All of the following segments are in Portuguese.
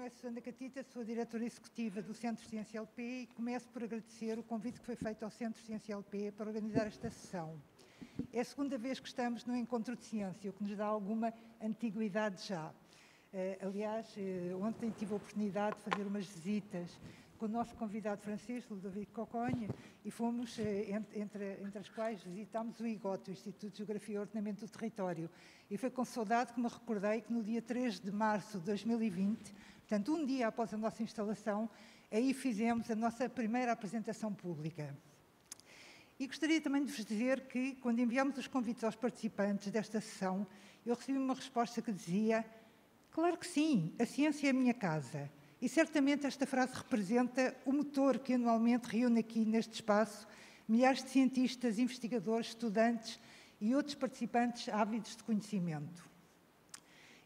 é Susana Catita, sou a diretora executiva do Centro Ciência LP e começo por agradecer o convite que foi feito ao Centro Ciência LP para organizar esta sessão. É a segunda vez que estamos no Encontro de Ciência, o que nos dá alguma antiguidade já. Aliás, ontem tive a oportunidade de fazer umas visitas com o nosso convidado francês, Ludovico Coconha, e fomos, entre as quais visitámos o IGOT, o Instituto de Geografia e Ordenamento do Território. E foi com saudade que me recordei que no dia 3 de março de 2020, portanto, um dia após a nossa instalação, aí fizemos a nossa primeira apresentação pública. E gostaria também de vos dizer que, quando enviámos os convites aos participantes desta sessão, eu recebi uma resposta que dizia: claro que sim, a ciência é a minha casa. E certamente esta frase representa o motor que anualmente reúne aqui neste espaço milhares de cientistas, investigadores, estudantes e outros participantes ávidos de conhecimento.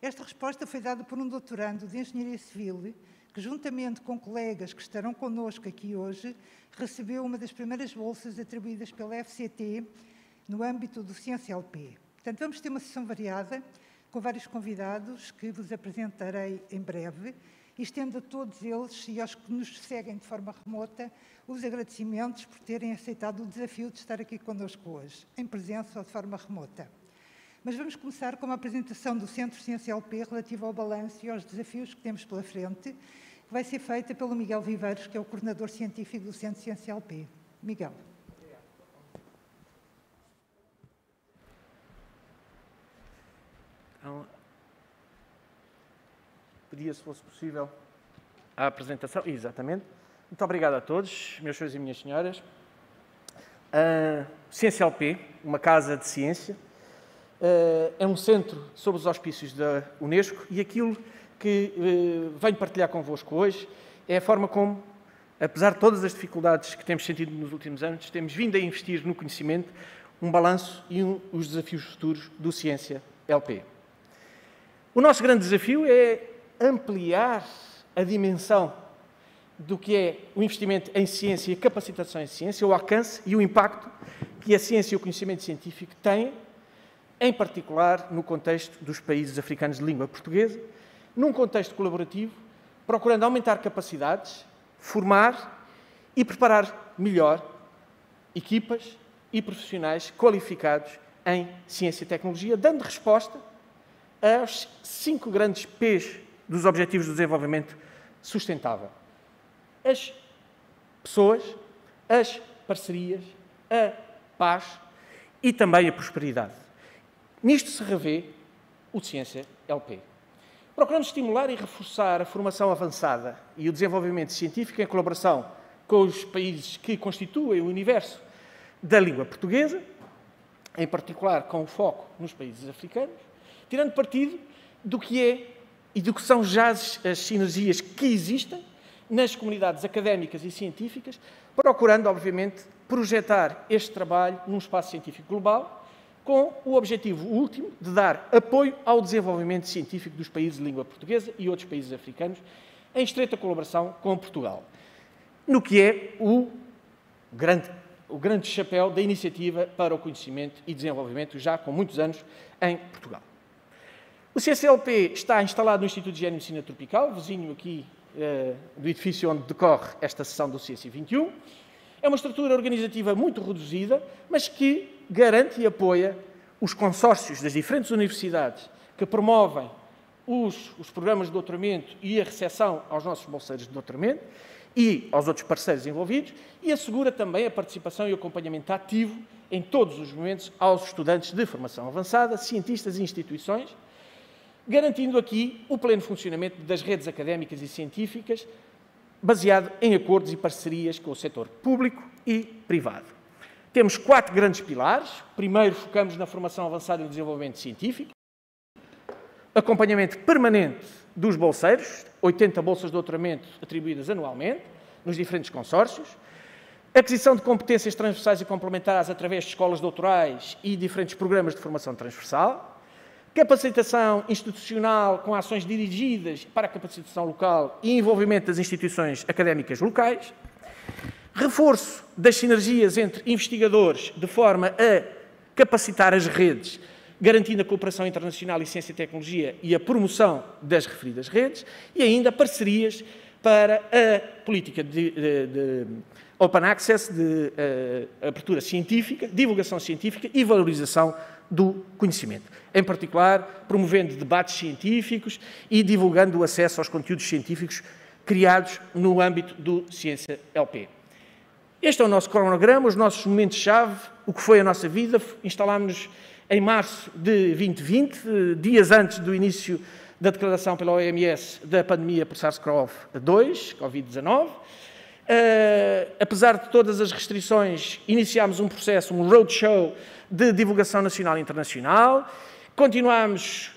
Esta resposta foi dada por um doutorando de Engenharia Civil que, juntamente com colegas que estarão connosco aqui hoje, recebeu uma das primeiras bolsas atribuídas pela FCT no âmbito do Ciência LP. Portanto, vamos ter uma sessão variada, com vários convidados que vos apresentarei em breve, e estendo a todos eles e aos que nos seguem de forma remota os agradecimentos por terem aceitado o desafio de estar aqui connosco hoje, em presença ou de forma remota. Mas vamos começar com uma apresentação do Centro Ciência LP relativa ao balanço e aos desafios que temos pela frente, que vai ser feita pelo Miguel Viveiros, que é o coordenador científico do Centro Ciência LP. Miguel. Então, pedia, se fosse possível, a apresentação. Exatamente. Muito obrigado a todos, meus senhores e minhas senhoras. Ciência LP, uma casa de ciência, é um centro sob os auspícios da Unesco e aquilo que venho partilhar convosco hoje é a forma como, apesar de todas as dificuldades que temos sentido nos últimos anos, temos vindo a investir no conhecimento, um balanço e os desafios futuros do Ciência LP. O nosso grande desafio é ampliar a dimensão do que é o investimento em ciência e a capacitação em ciência, o alcance e o impacto que a ciência e o conhecimento científico têm, em particular no contexto dos países africanos de língua portuguesa, num contexto colaborativo, procurando aumentar capacidades, formar e preparar melhor equipas e profissionais qualificados em ciência e tecnologia, dando resposta aos 5 grandes P's dos Objetivos do Desenvolvimento Sustentável. As pessoas, as parcerias, a paz e também a prosperidade. Nisto se revê o Ciência LP. Procuramos estimular e reforçar a formação avançada e o desenvolvimento científico em colaboração com os países que constituem o universo da língua portuguesa, em particular com o foco nos países africanos, tirando partido do que é e do que são já as sinergias que existem nas comunidades académicas e científicas, procurando, obviamente, projetar este trabalho num espaço científico global, com o objetivo último de dar apoio ao desenvolvimento científico dos países de língua portuguesa e outros países africanos, em estreita colaboração com Portugal, no que é o grande chapéu da iniciativa para o conhecimento e desenvolvimento, já com muitos anos em Portugal. O CCLP está instalado no Instituto de Higiene e Medicina Tropical, vizinho aqui do edifício onde decorre esta sessão do Ciência 21. É uma estrutura organizativa muito reduzida, mas que garante e apoia os consórcios das diferentes universidades que promovem os programas de doutoramento e a recepção aos nossos bolseiros de doutoramento e aos outros parceiros envolvidos e assegura também a participação e o acompanhamento ativo em todos os momentos aos estudantes de formação avançada, cientistas e instituições, garantindo aqui o pleno funcionamento das redes académicas e científicas, baseado em acordos e parcerias com o setor público e privado. Temos 4 grandes pilares. Primeiro, focamos na formação avançada e no desenvolvimento científico, acompanhamento permanente dos bolseiros, 80 bolsas de doutoramento atribuídas anualmente, nos diferentes consórcios, aquisição de competências transversais e complementares através de escolas doutorais e diferentes programas de formação transversal, capacitação institucional com ações dirigidas para a capacitação local e envolvimento das instituições académicas locais, reforço das sinergias entre investigadores de forma a capacitar as redes garantindo a cooperação internacional em ciência e tecnologia e a promoção das referidas redes, e ainda parcerias para a política de Open Access, de abertura científica, divulgação científica e valorização do conhecimento. Em particular, promovendo debates científicos e divulgando o acesso aos conteúdos científicos criados no âmbito do Ciência LP. Este é o nosso cronograma, os nossos momentos-chave, o que foi a nossa vida. Instalámos-nos em março de 2020, dias antes do início da declaração pela OMS da pandemia por SARS-CoV-2, Covid-19. Apesar de todas as restrições, iniciámos um processo, um roadshow de divulgação nacional e internacional. Continuámos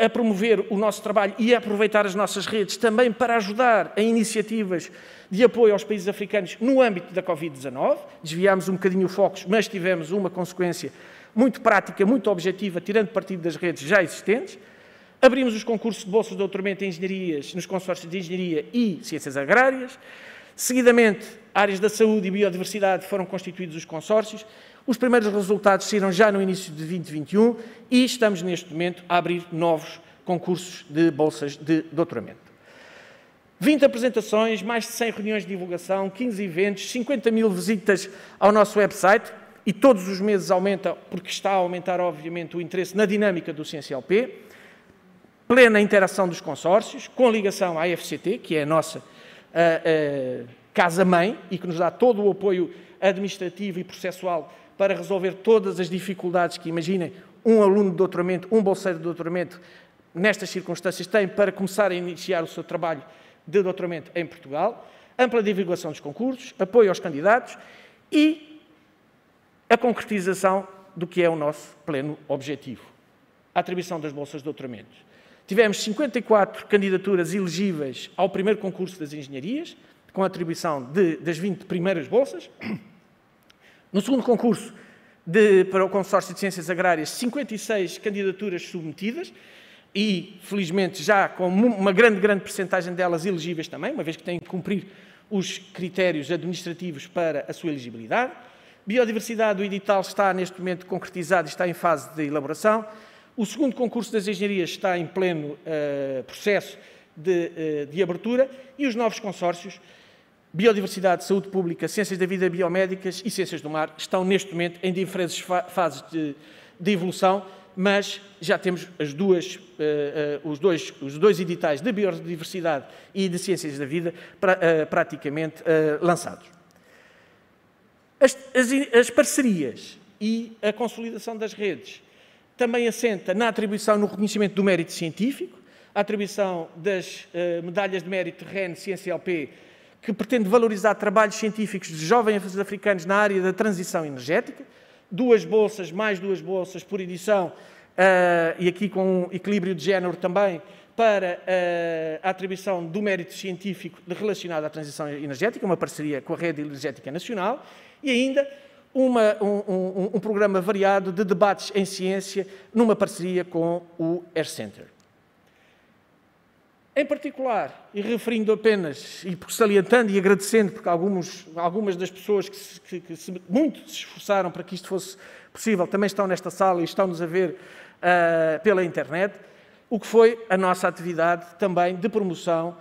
a promover o nosso trabalho e a aproveitar as nossas redes também para ajudar em iniciativas de apoio aos países africanos no âmbito da Covid-19. Desviámos um bocadinho o foco, mas tivemos uma consequência muito prática, muito objetiva, tirando partido das redes já existentes. Abrimos os concursos de bolsas de doutoramento em engenharias, nos consórcios de engenharia e ciências agrárias. Seguidamente, áreas da saúde e biodiversidade foram constituídos os consórcios. Os primeiros resultados saíram já no início de 2021 e estamos, neste momento, a abrir novos concursos de bolsas de doutoramento. 20 apresentações, mais de 100 reuniões de divulgação, 15 eventos, 50 mil visitas ao nosso website e todos os meses aumenta, porque está a aumentar, obviamente, o interesse na dinâmica do CienciaLP, plena interação dos consórcios, com ligação à FCT, que é a nossa casa-mãe e que nos dá todo o apoio administrativo e processual para resolver todas as dificuldades que, imaginem, um aluno de doutoramento, um bolseiro de doutoramento, nestas circunstâncias, tem para começar a iniciar o seu trabalho de doutoramento em Portugal, ampla divulgação dos concursos, apoio aos candidatos e a concretização do que é o nosso pleno objetivo, a atribuição das bolsas de doutoramento. Tivemos 54 candidaturas elegíveis ao primeiro concurso das engenharias, com a atribuição das 20 primeiras bolsas. No segundo concurso para o consórcio de ciências agrárias, 56 candidaturas submetidas e, felizmente, já com uma grande percentagem delas elegíveis também, uma vez que têm que cumprir os critérios administrativos para a sua elegibilidade. Biodiversidade, o edital está neste momento concretizado e está em fase de elaboração. O segundo concurso das engenharias está em pleno processo de abertura e os novos consórcios, Biodiversidade, Saúde Pública, Ciências da Vida Biomédicas e Ciências do Mar, estão neste momento em diferentes fases de evolução, mas já temos os dois editais de Biodiversidade e de Ciências da Vida praticamente lançados. As parcerias e a consolidação das redes também assenta na atribuição, no reconhecimento do mérito científico, a atribuição das medalhas de mérito REN CienciaLP, que pretende valorizar trabalhos científicos de jovens africanos na área da transição energética, mais 2 bolsas por edição, e aqui com um equilíbrio de género também, para a atribuição do mérito científico relacionado à transição energética, uma parceria com a Rede Energética Nacional, e ainda um programa variado de debates em ciência, numa parceria com o Air Center. Em particular, e referindo apenas, e salientando e agradecendo, porque algumas das pessoas que muito se esforçaram para que isto fosse possível, também estão nesta sala e estão-nos a ver pela internet, o que foi a nossa atividade também de promoção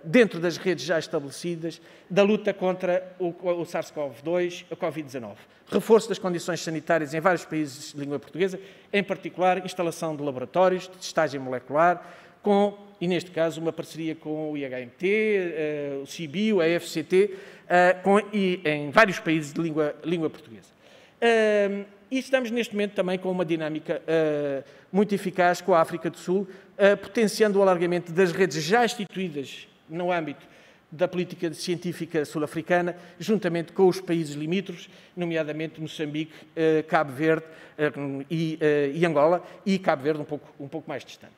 dentro das redes já estabelecidas, da luta contra o SARS-CoV-2, a Covid-19. Reforço das condições sanitárias em vários países de língua portuguesa, em particular instalação de laboratórios de testagem molecular, e neste caso uma parceria com o IHMT, o CIBio, a FCT, e em vários países de língua portuguesa. E estamos neste momento também com uma dinâmica muito eficaz com a África do Sul, potenciando o alargamento das redes já instituídas no âmbito da política científica sul-africana, juntamente com os países limítrofes, nomeadamente Moçambique, Cabo Verde e Angola, e Cabo Verde um pouco mais distante.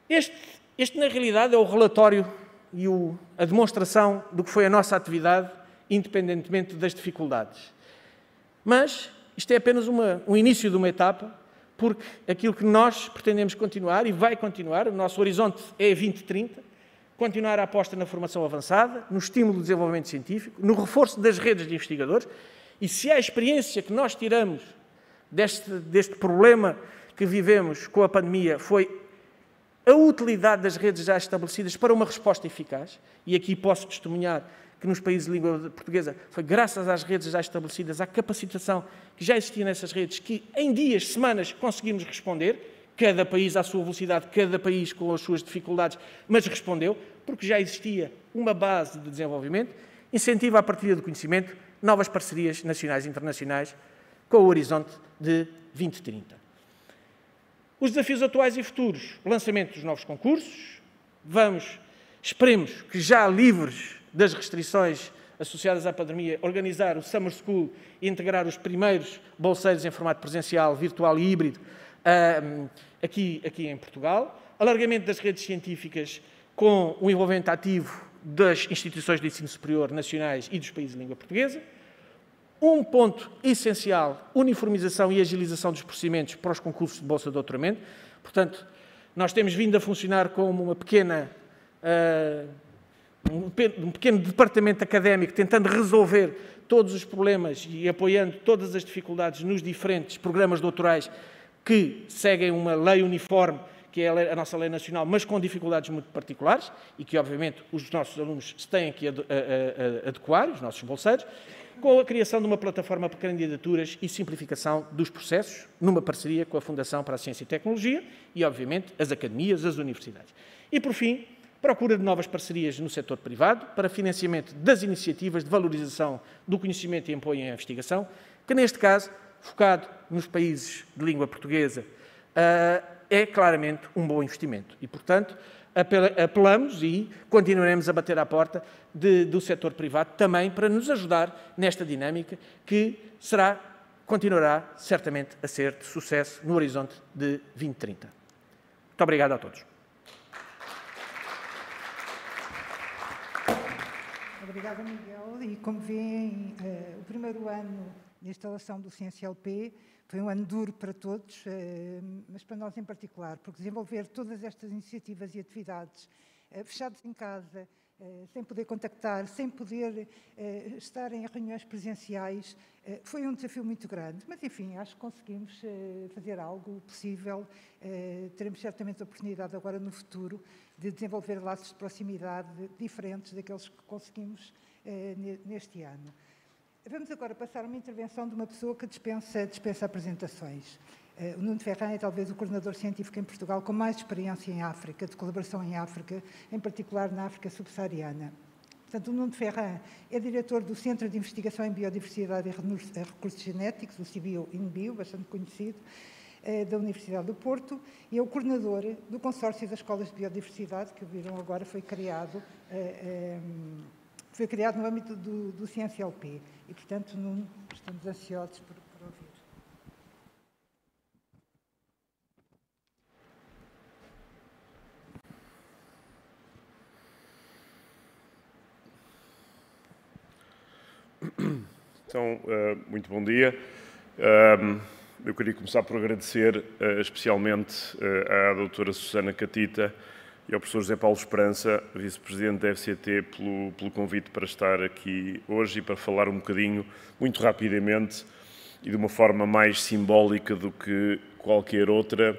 Este, na realidade, é o relatório e a demonstração do que foi a nossa atividade, independentemente das dificuldades. Mas isto é apenas um início de uma etapa, porque aquilo que nós pretendemos continuar, e vai continuar, o nosso horizonte é 2030, continuar a aposta na formação avançada, no estímulo do desenvolvimento científico, no reforço das redes de investigadores, e se há experiência que nós tiramos deste problema que vivemos com a pandemia foi a utilidade das redes já estabelecidas para uma resposta eficaz, e aqui posso testemunhar que nos países de língua portuguesa foi graças às redes já estabelecidas, à capacitação que já existia nessas redes, que em dias, semanas, conseguimos responder, cada país à sua velocidade, cada país com as suas dificuldades, mas respondeu, porque já existia uma base de desenvolvimento, incentiva a partilha de conhecimento, novas parcerias nacionais e internacionais, com o horizonte de 2030. Os desafios atuais e futuros, lançamento dos novos concursos, esperemos que já livres das restrições associadas à pandemia, organizar o Summer School e integrar os primeiros bolseiros em formato presencial, virtual e híbrido aqui em Portugal, alargamento das redes científicas com o envolvimento ativo das instituições de ensino superior nacionais e dos países de língua portuguesa. Um ponto essencial, uniformização e agilização dos procedimentos para os concursos de bolsa de doutoramento. Portanto, nós temos vindo a funcionar como um pequeno departamento académico, tentando resolver todos os problemas e apoiando todas as dificuldades nos diferentes programas doutorais que seguem uma lei uniforme, que é a nossa lei nacional, mas com dificuldades muito particulares e que, obviamente, os nossos alunos se têm que adequar, os nossos bolseiros, com a criação de uma plataforma para candidaturas e simplificação dos processos, numa parceria com a Fundação para a Ciência e Tecnologia e, obviamente, as academias, as universidades. E, por fim, procura de novas parcerias no setor privado para financiamento das iniciativas de valorização do conhecimento e apoio à investigação, que, neste caso, focado nos países de língua portuguesa, é claramente um bom investimento. E, portanto, apelamos e continuaremos a bater à porta do setor privado também para nos ajudar nesta dinâmica que continuará certamente a ser de sucesso no horizonte de 2030. Muito obrigado a todos. Obrigada, Miguel. E como veem, o primeiro ano de instalação do CiênciaLP foi um ano duro para todos, mas para nós em particular, porque desenvolver todas estas iniciativas e atividades fechados em casa, sem poder contactar, sem poder estar em reuniões presenciais, foi um desafio muito grande. Mas, enfim, acho que conseguimos fazer algo possível. Teremos certamente a oportunidade agora no futuro de desenvolver laços de proximidade diferentes daqueles que conseguimos neste ano. Vamos agora passar a uma intervenção de uma pessoa que dispensa apresentações. O Nuno Ferrand é talvez o coordenador científico em Portugal com mais experiência em África, de colaboração em África, em particular na África subsaariana. Portanto, o Nuno Ferrand é diretor do Centro de Investigação em Biodiversidade e Recursos Genéticos, o CBio-INBio, bastante conhecido, da Universidade do Porto, e é o coordenador do Consórcio das Escolas de Biodiversidade, que viram agora foi criado no âmbito do CiênciaLP. E, portanto, Nuno, estamos ansiosos por ouvir. Então, muito bom dia. Eu queria começar por agradecer especialmente à doutora Susana Catita e ao professor José Paulo Esperança, vice-presidente da FCT, pelo convite para estar aqui hoje e para falar um bocadinho, muito rapidamente e de uma forma mais simbólica do que qualquer outra,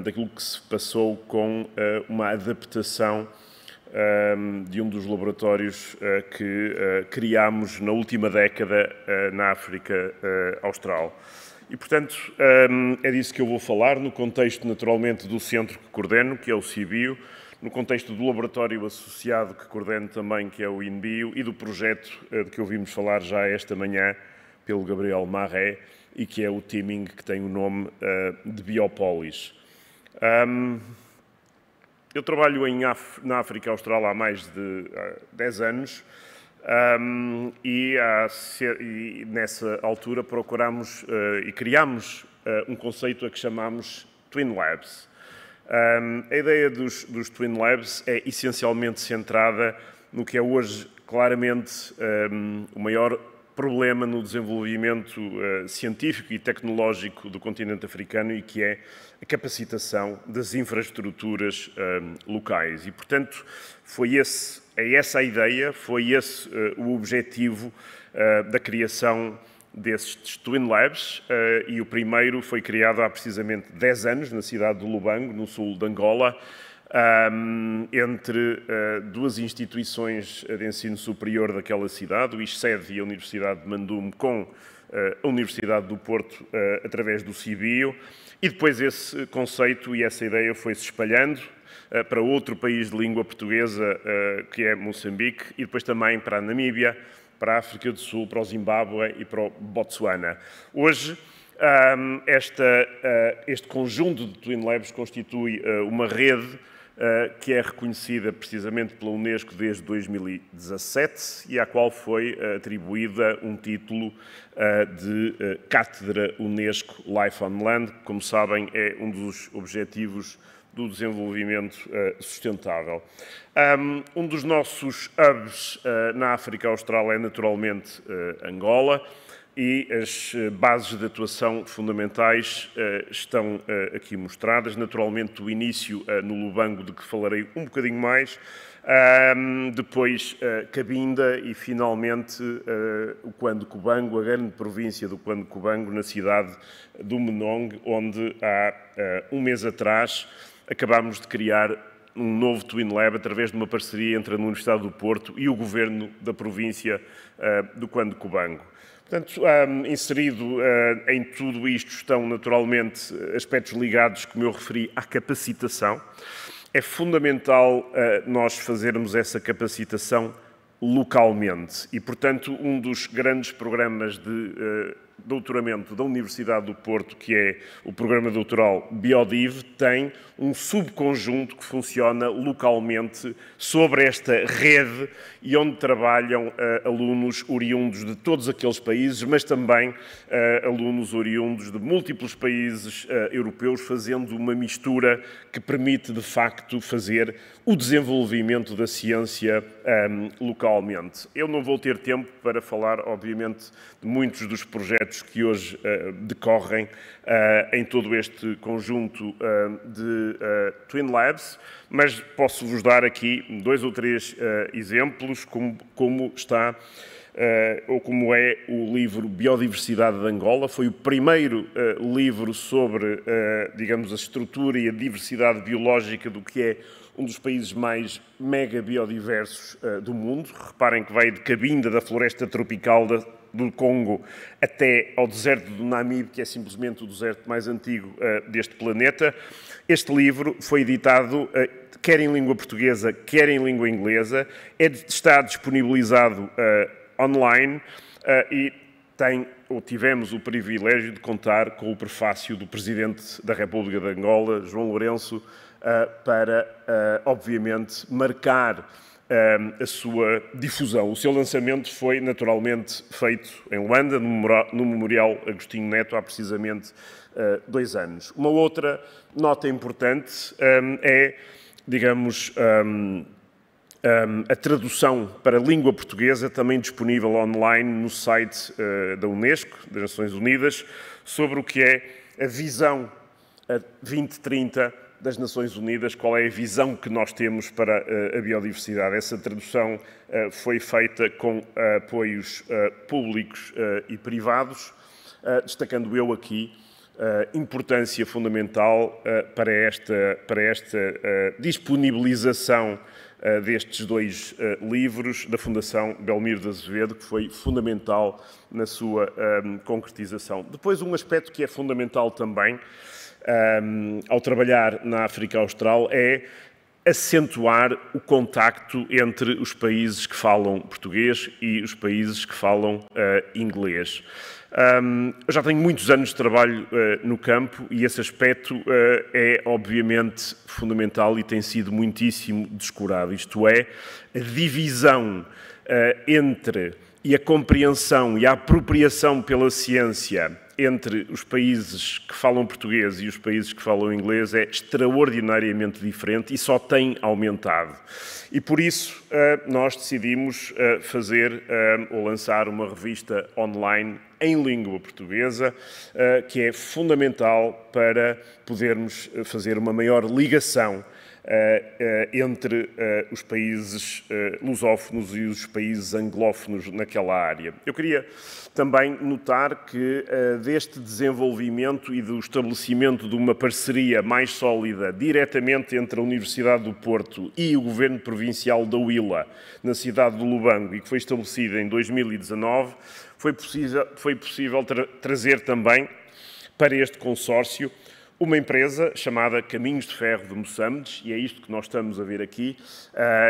daquilo que se passou com uma adaptação de um dos laboratórios que criámos na última década na África Austral. E, portanto, é disso que eu vou falar, no contexto, naturalmente, do centro que coordeno, que é o CBio, no contexto do laboratório associado que coordeno também, que é o INBio, e do projeto de que ouvimos falar já esta manhã pelo Gabriel Marré, e que é o teaming que tem o nome de Biopolis. Eu trabalho na África Austral há mais de 10 anos, e nessa altura procuramos e criámos um conceito a que chamamos Twin Labs. A ideia dos Twin Labs é essencialmente centrada no que é hoje claramente o maior problema no desenvolvimento científico e tecnológico do continente africano, e que é a capacitação das infraestruturas locais. E, portanto, é essa a ideia, foi esse o objetivo da criação destes Twin Labs, e o primeiro foi criado há precisamente 10 anos, na cidade de Lubango, no sul de Angola, entre duas instituições de ensino superior daquela cidade, o ISCED e a Universidade de Mandume, com a Universidade do Porto, através do CIBIO, e depois esse conceito e essa ideia foi-se espalhando para outro país de língua portuguesa, que é Moçambique, e depois também para a Namíbia, para a África do Sul, para o Zimbábue e para o Botsuana. Hoje, este conjunto de Twin Labs constitui uma rede que é reconhecida precisamente pela Unesco desde 2017 e à qual foi atribuída um título de Cátedra Unesco Life on Land, que, como sabem, é um dos objetivos do desenvolvimento sustentável. Um dos nossos hubs na África Austral é naturalmente Angola, e as bases de atuação fundamentais estão aqui mostradas. Naturalmente, o início no Lubango, de que falarei um bocadinho mais, depois Cabinda e, finalmente, o Cuando Cubango, a grande província do Cuando Cubango, na cidade do Menong, onde há um mês atrás acabámos de criar um novo Twin Lab através de uma parceria entre a Universidade do Porto e o governo da província do Cuando Cubango. Portanto, inserido em tudo isto estão naturalmente aspectos ligados, como eu referi, à capacitação. É fundamental nós fazermos essa capacitação localmente e, portanto, um dos grandes programas de doutoramento da Universidade do Porto, que é o programa doutoral Biodiv, tem um subconjunto que funciona localmente sobre esta rede e onde trabalham alunos oriundos de todos aqueles países, mas também alunos oriundos de múltiplos países europeus, fazendo uma mistura que permite, de facto, fazer o desenvolvimento da ciência localmente. Eu não vou ter tempo para falar, obviamente, de muitos dos projetos que hoje decorrem em todo este conjunto de Twin Labs, mas posso-vos dar aqui 2 ou 3 exemplos, como está ou como é o livro Biodiversidade de Angola. Foi o primeiro livro sobre, digamos, a estrutura e a diversidade biológica do que é um dos países mais mega biodiversos do mundo. Reparem que vai de Cabinda, da floresta tropical do Congo, até ao deserto do Namibe, que é simplesmente o deserto mais antigo deste planeta. Este livro foi editado quer em língua portuguesa, quer em língua inglesa, está disponibilizado online e tivemos o privilégio de contar com o prefácio do Presidente da República de Angola, João Lourenço, para, obviamente, marcar a sua difusão. O seu lançamento foi, naturalmente, feito em Luanda, no Memorial Agostinho Neto, há precisamente 2 anos. Uma outra nota importante é, digamos, a tradução para a língua portuguesa, também disponível online no site da Unesco, das Nações Unidas, sobre o que é a visão 2030 das Nações Unidas, qual é a visão que nós temos para a biodiversidade. Essa tradução foi feita com apoios públicos e privados, destacando eu aqui a importância fundamental para esta disponibilização destes 2 livros da Fundação Belmiro de Azevedo, que foi fundamental na sua concretização. Depois, um aspecto que é fundamental também ao trabalhar na África Austral é acentuar o contacto entre os países que falam português e os países que falam inglês. Eu já tenho muitos anos de trabalho no campo e esse aspecto é, obviamente, fundamental e tem sido muitíssimo descurado. Isto é, a divisão entre e a compreensão e a apropriação pela ciência entre os países que falam português e os países que falam inglês é extraordinariamente diferente e só tem aumentado. E por isso nós decidimos fazer ou lançar uma revista online em língua portuguesa, que é fundamental para podermos fazer uma maior ligação entre os países lusófonos e os países anglófonos naquela área. Eu queria também notar que deste desenvolvimento e do estabelecimento de uma parceria mais sólida diretamente entre a Universidade do Porto e o Governo Provincial da Huila, na cidade de Lubango, e que foi estabelecida em 2019, foi possível trazer também para este consórcio uma empresa chamada Caminhos de Ferro de Moçambique, e é isto que nós estamos a ver aqui,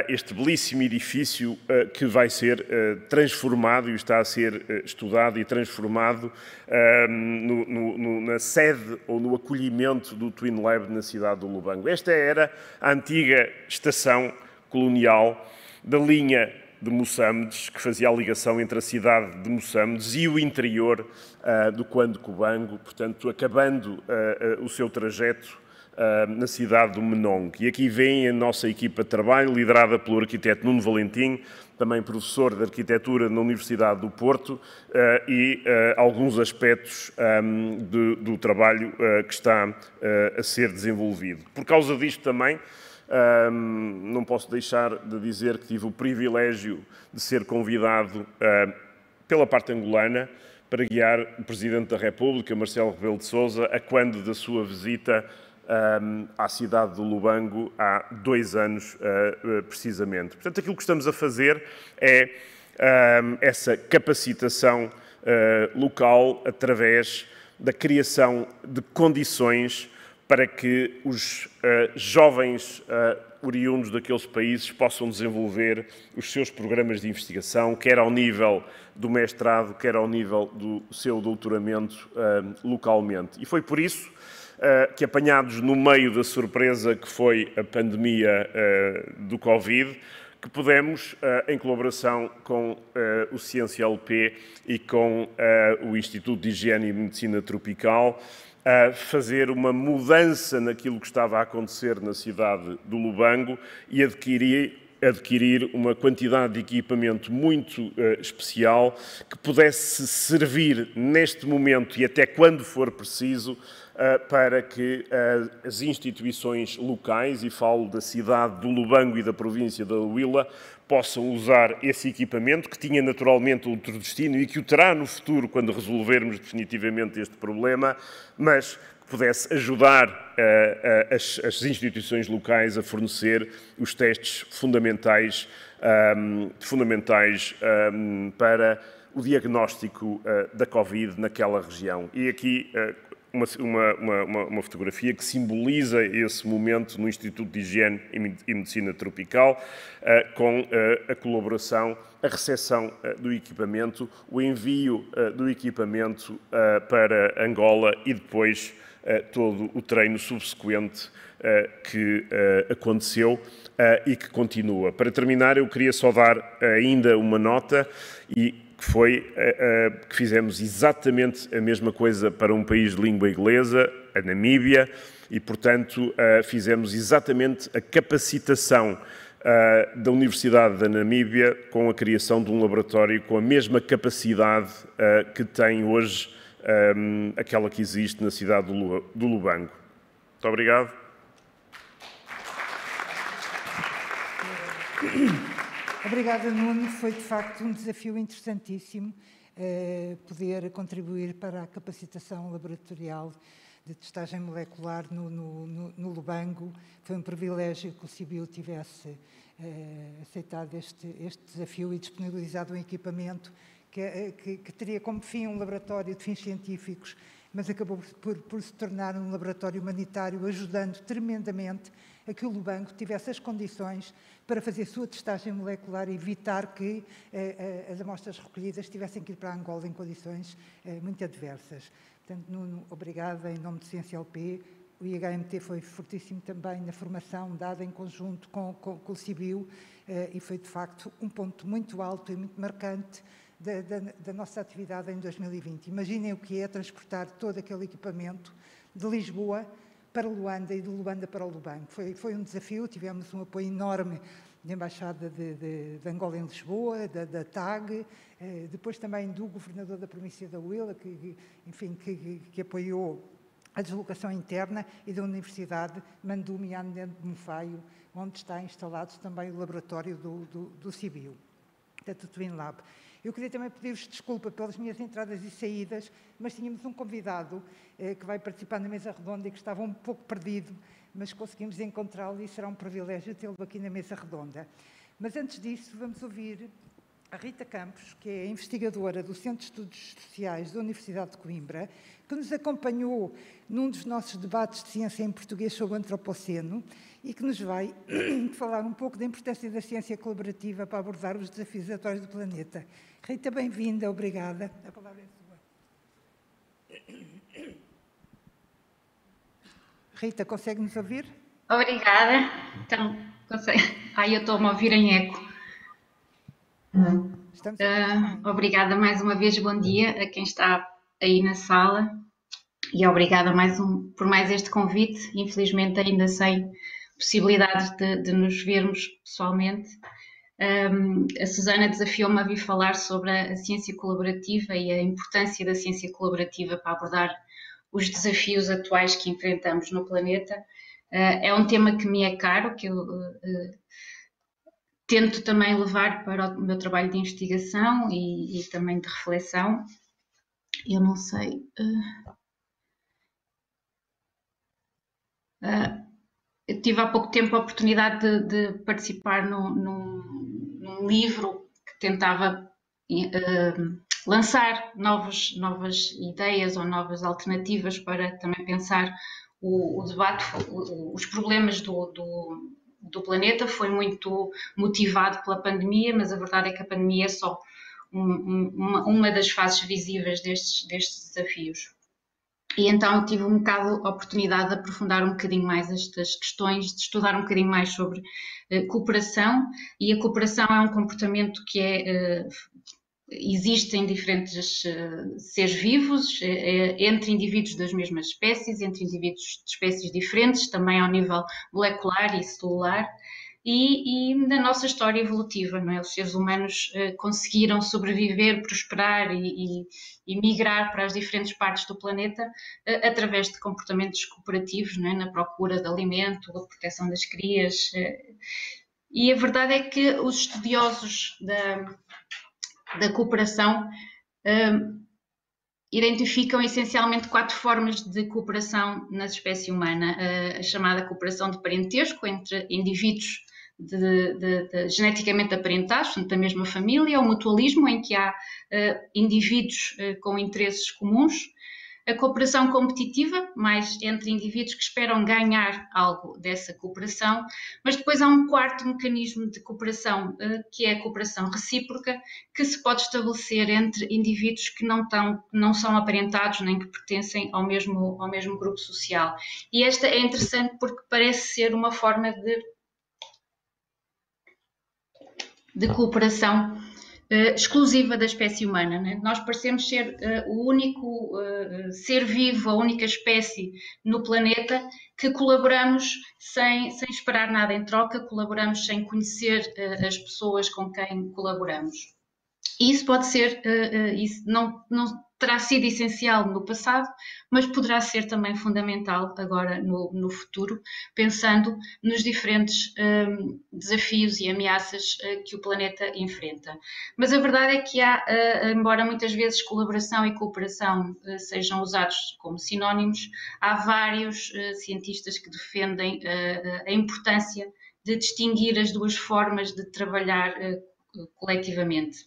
este belíssimo edifício que vai ser transformado e está a ser estudado e transformado na sede ou no acolhimento do Twin Lab na cidade do Lubango. Esta era a antiga estação colonial da linha de Moçambique, que fazia a ligação entre a cidade de Moçambique e o interior do Cuando Cubango, portanto, acabando o seu trajeto na cidade do Menong. E aqui vem a nossa equipa de trabalho, liderada pelo arquiteto Nuno Valentim, também professor de arquitetura na Universidade do Porto, e alguns aspectos do trabalho que está a ser desenvolvido. Por causa disto também, não posso deixar de dizer que tive o privilégio de ser convidado pela parte angolana para guiar o Presidente da República, Marcelo Rebelo de Sousa, a quando da sua visita à cidade de Lubango há 2 anos, precisamente. Portanto, aquilo que estamos a fazer é essa capacitação local através da criação de condições para que os jovens oriundos daqueles países possam desenvolver os seus programas de investigação, quer ao nível do mestrado, quer ao nível do seu doutoramento localmente. E foi por isso que, apanhados no meio da surpresa que foi a pandemia do Covid, que pudemos, em colaboração com o CiênciaLP e com o Instituto de Higiene e Medicina Tropical, fazer uma mudança naquilo que estava a acontecer na cidade do Lubango e adquirir uma quantidade de equipamento muito especial que pudesse servir neste momento e até quando for preciso para que as instituições locais, e falo da cidade do Lubango e da província da Huila, possam usar esse equipamento, que tinha naturalmente outro destino e que o terá no futuro quando resolvermos definitivamente este problema, mas que pudesse ajudar as instituições locais a fornecer os testes fundamentais para o diagnóstico da Covid naquela região. E aqui uma fotografia que simboliza esse momento no Instituto de Higiene e Medicina Tropical, com a colaboração, a recepção do equipamento, o envio do equipamento para Angola e depois todo o treino subsequente que aconteceu e que continua. Para terminar, eu queria só dar ainda uma nota que foi que fizemos exatamente a mesma coisa para um país de língua inglesa, a Namíbia, e, portanto, fizemos exatamente a capacitação da Universidade da Namíbia com a criação de um laboratório com a mesma capacidade que tem hoje aquela que existe na cidade do Lubango. Muito obrigado. Obrigada, Nuno. Foi, de facto, um desafio interessantíssimo poder contribuir para a capacitação laboratorial de testagem molecular no Lubango. Foi um privilégio que o CIBIL tivesse aceitado este desafio e disponibilizado um equipamento que teria como fim um laboratório de fins científicos, mas acabou por se tornar um laboratório humanitário, ajudando tremendamente a que o Lubango tivesse as condições para fazer a sua testagem molecular e evitar que as amostras recolhidas tivessem que ir para Angola em condições muito adversas. Portanto, Nuno, obrigada em nome do CiênciaLP. O IHMT foi fortíssimo também na formação dada em conjunto com o CIBIL e foi, de facto, um ponto muito alto e muito marcante da nossa atividade em 2020. Imaginem o que é transportar todo aquele equipamento de Lisboa para Luanda e de Luanda para o Lubango. Foi um desafio, tivemos um apoio enorme da Embaixada de Angola em Lisboa, da TAG, depois também do Governador da província da Huila, que apoiou a deslocação interna e da Universidade Mandume de Mofaio, onde está instalado também o laboratório do CIBIO, da Twin Lab. Eu queria também pedir-vos desculpa pelas minhas entradas e saídas, mas tínhamos um convidado que vai participar na mesa redonda e que estava um pouco perdido, mas conseguimos encontrá-lo e será um privilégio tê-lo aqui na mesa redonda. Mas antes disso, vamos ouvir a Rita Campos, que é investigadora do Centro de Estudos Sociais da Universidade de Coimbra, que nos acompanhou num dos nossos debates de ciência em português sobre o Antropoceno e que nos vai falar um pouco da importância da ciência colaborativa para abordar os desafios atuais do planeta. Rita, bem-vinda, obrigada. A palavra é sua. Rita, consegue-nos ouvir? Obrigada. Então, consegue. Eu estou-me a ouvir em eco. Obrigada mais uma vez, bom dia a quem está aí na sala e obrigada por mais este convite, infelizmente ainda sem possibilidade de nos vermos pessoalmente. A Susana desafiou-me a vir falar sobre a ciência colaborativa e a importância da ciência colaborativa para abordar os desafios atuais que enfrentamos no planeta. É um tema que me é caro, que eu tento também levar para o meu trabalho de investigação e também de reflexão. Eu não sei. Eu tive há pouco tempo a oportunidade de participar num livro que tentava lançar novas ideias ou novas alternativas para também pensar o debate, os problemas do planeta. Foi muito motivado pela pandemia, mas a verdade é que a pandemia é só uma das faces visíveis destes desafios. E então tive um bocado a oportunidade de aprofundar um bocadinho mais estas questões, de estudar um bocadinho mais sobre cooperação, e a cooperação é um comportamento que existe em diferentes seres vivos, entre indivíduos das mesmas espécies, entre indivíduos de espécies diferentes, também ao nível molecular e celular, e na nossa história evolutiva, não é? Os seres humanos conseguiram sobreviver, prosperar e migrar para as diferentes partes do planeta através de comportamentos cooperativos, não é? Na procura de alimento, a proteção das crias. E a verdade é que os estudiosos da cooperação identificam essencialmente 4 formas de cooperação na espécie humana. A chamada cooperação de parentesco entre indivíduos geneticamente aparentados, portanto, da mesma família, o mutualismo, em que há indivíduos com interesses comuns, a cooperação competitiva, mais entre indivíduos que esperam ganhar algo dessa cooperação, mas depois há um quarto mecanismo de cooperação, que é a cooperação recíproca, que se pode estabelecer entre indivíduos que não são aparentados nem que pertencem ao mesmo grupo social. E esta é interessante porque parece ser uma forma de cooperação exclusiva da espécie humana, né? Nós parecemos ser o único ser vivo, a única espécie no planeta que colaboramos sem esperar nada em troca, colaboramos sem conhecer as pessoas com quem colaboramos. E isso pode ser, isso não terá sido essencial no passado, mas poderá ser também fundamental agora no futuro, pensando nos diferentes desafios e ameaças que o planeta enfrenta. Mas a verdade é que há, embora muitas vezes colaboração e cooperação sejam usados como sinónimos, há vários cientistas que defendem a importância de distinguir as duas formas de trabalhar coletivamente,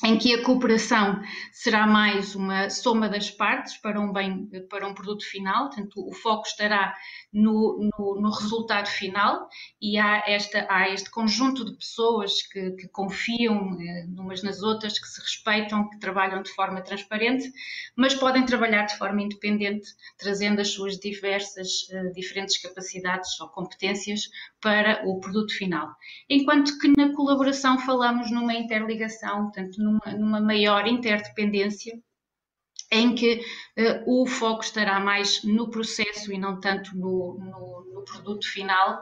em que a cooperação será mais uma soma das partes para um produto final, portanto o foco estará no resultado final, e há este conjunto de pessoas que confiam umas nas outras, que se respeitam, que trabalham de forma transparente, mas podem trabalhar de forma independente, trazendo as suas diferentes capacidades ou competências para o produto final. Enquanto que na colaboração falamos numa interligação, portanto numa maior interdependência, em que o foco estará mais no processo e não tanto no produto final,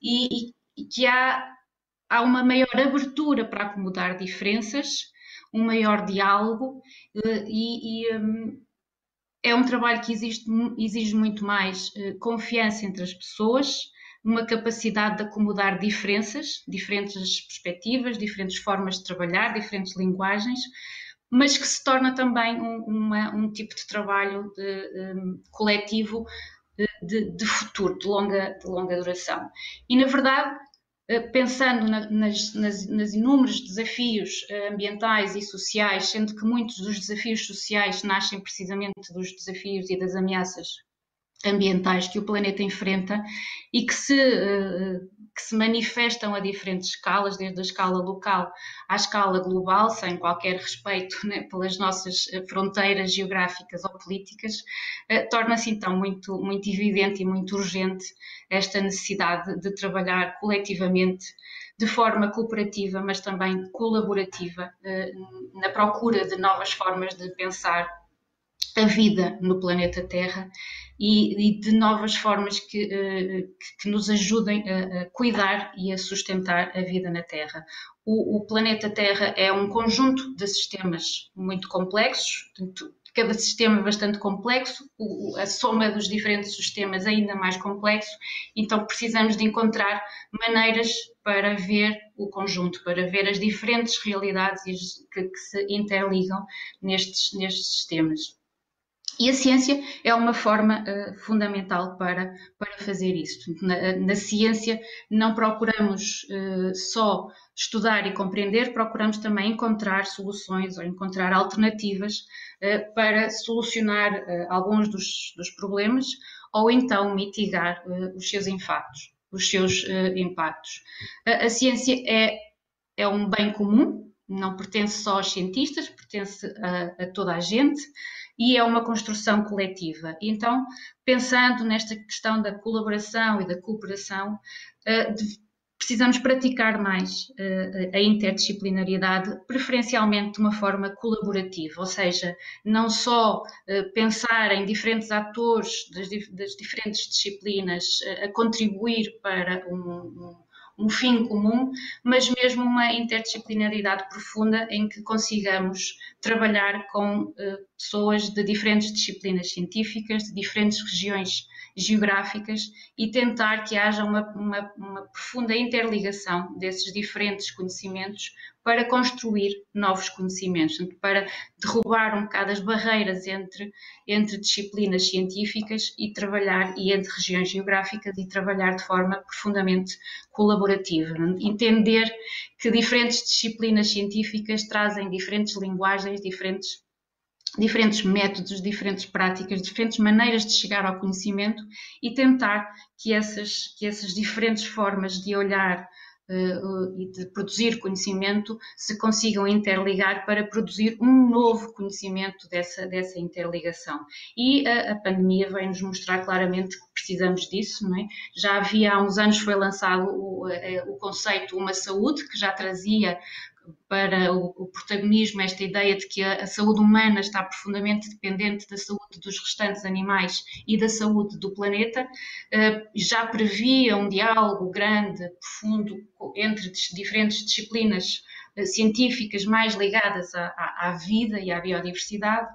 e que há uma maior abertura para acomodar diferenças, um maior diálogo, e É um trabalho que exige muito mais confiança entre as pessoas, uma capacidade de acomodar diferenças, diferentes perspectivas, diferentes formas de trabalhar, diferentes linguagens, mas que se torna também um tipo de trabalho coletivo de futuro, de longa duração. E, na verdade, pensando nas inúmeros desafios ambientais e sociais, sendo que muitos dos desafios sociais nascem precisamente dos desafios e das ameaças ambientais que o planeta enfrenta e que se manifestam a diferentes escalas, desde a escala local à escala global, sem qualquer respeito, né, pelas nossas fronteiras geográficas ou políticas, torna-se então muito, muito evidente e muito urgente esta necessidade de trabalhar coletivamente, de forma cooperativa, mas também colaborativa, na procura de novas formas de pensar a vida no planeta Terra e de novas formas que nos ajudem a cuidar e a sustentar a vida na Terra. O planeta Terra é um conjunto de sistemas muito complexos, cada sistema é bastante complexo, a soma dos diferentes sistemas é ainda mais complexo, então precisamos de encontrar maneiras para ver o conjunto, para ver as diferentes realidades que se interligam nestes sistemas. E a ciência é uma forma fundamental para fazer isso. Na ciência não procuramos só estudar e compreender, procuramos também encontrar soluções ou encontrar alternativas para solucionar alguns dos problemas ou então mitigar os seus impactos. A ciência é um bem comum, não pertence só aos cientistas, pertence a toda a gente, e é uma construção coletiva. Então, pensando nesta questão da colaboração e da cooperação, precisamos praticar mais a interdisciplinariedade, preferencialmente de uma forma colaborativa, ou seja, não só pensar em diferentes atores das diferentes disciplinas a contribuir para um fim comum, mas mesmo uma interdisciplinaridade profunda em que consigamos trabalhar com pessoas de diferentes disciplinas científicas, de diferentes regiões geográficas e tentar que haja uma profunda interligação desses diferentes conhecimentos para construir novos conhecimentos, para derrubar um bocado as barreiras entre disciplinas científicas e entre regiões geográficas e trabalhar de forma profundamente colaborativa. Entender que diferentes disciplinas científicas trazem diferentes linguagens, diferentes métodos, diferentes práticas, diferentes maneiras de chegar ao conhecimento e tentar que essas diferentes formas de olhar e de produzir conhecimento se consigam interligar para produzir um novo conhecimento dessa interligação. E a pandemia veio-nos mostrar claramente que precisamos disso, não é? Já havia há uns anos foi lançado o conceito Uma Saúde, que já trazia para o protagonismo esta ideia de que a saúde humana está profundamente dependente da saúde dos restantes animais e da saúde do planeta, já previa um diálogo grande, profundo, entre diferentes disciplinas científicas mais ligadas à vida e à biodiversidade.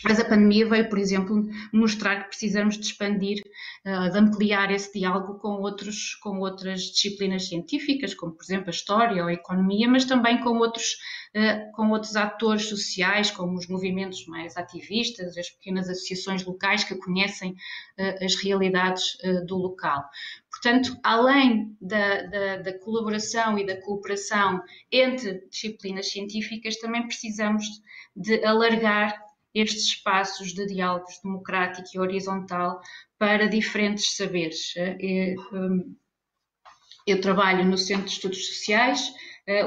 Mas a pandemia veio, por exemplo, mostrar que precisamos de expandir, de ampliar esse diálogo com outras disciplinas científicas, como, por exemplo, a história ou a economia, mas também com outros atores sociais, como os movimentos mais ativistas, as pequenas associações locais que conhecem as realidades do local. Portanto, além da colaboração e da cooperação entre disciplinas científicas, também precisamos de alargar estes espaços de diálogos democrático e horizontal para diferentes saberes. Eu trabalho no Centro de Estudos Sociais,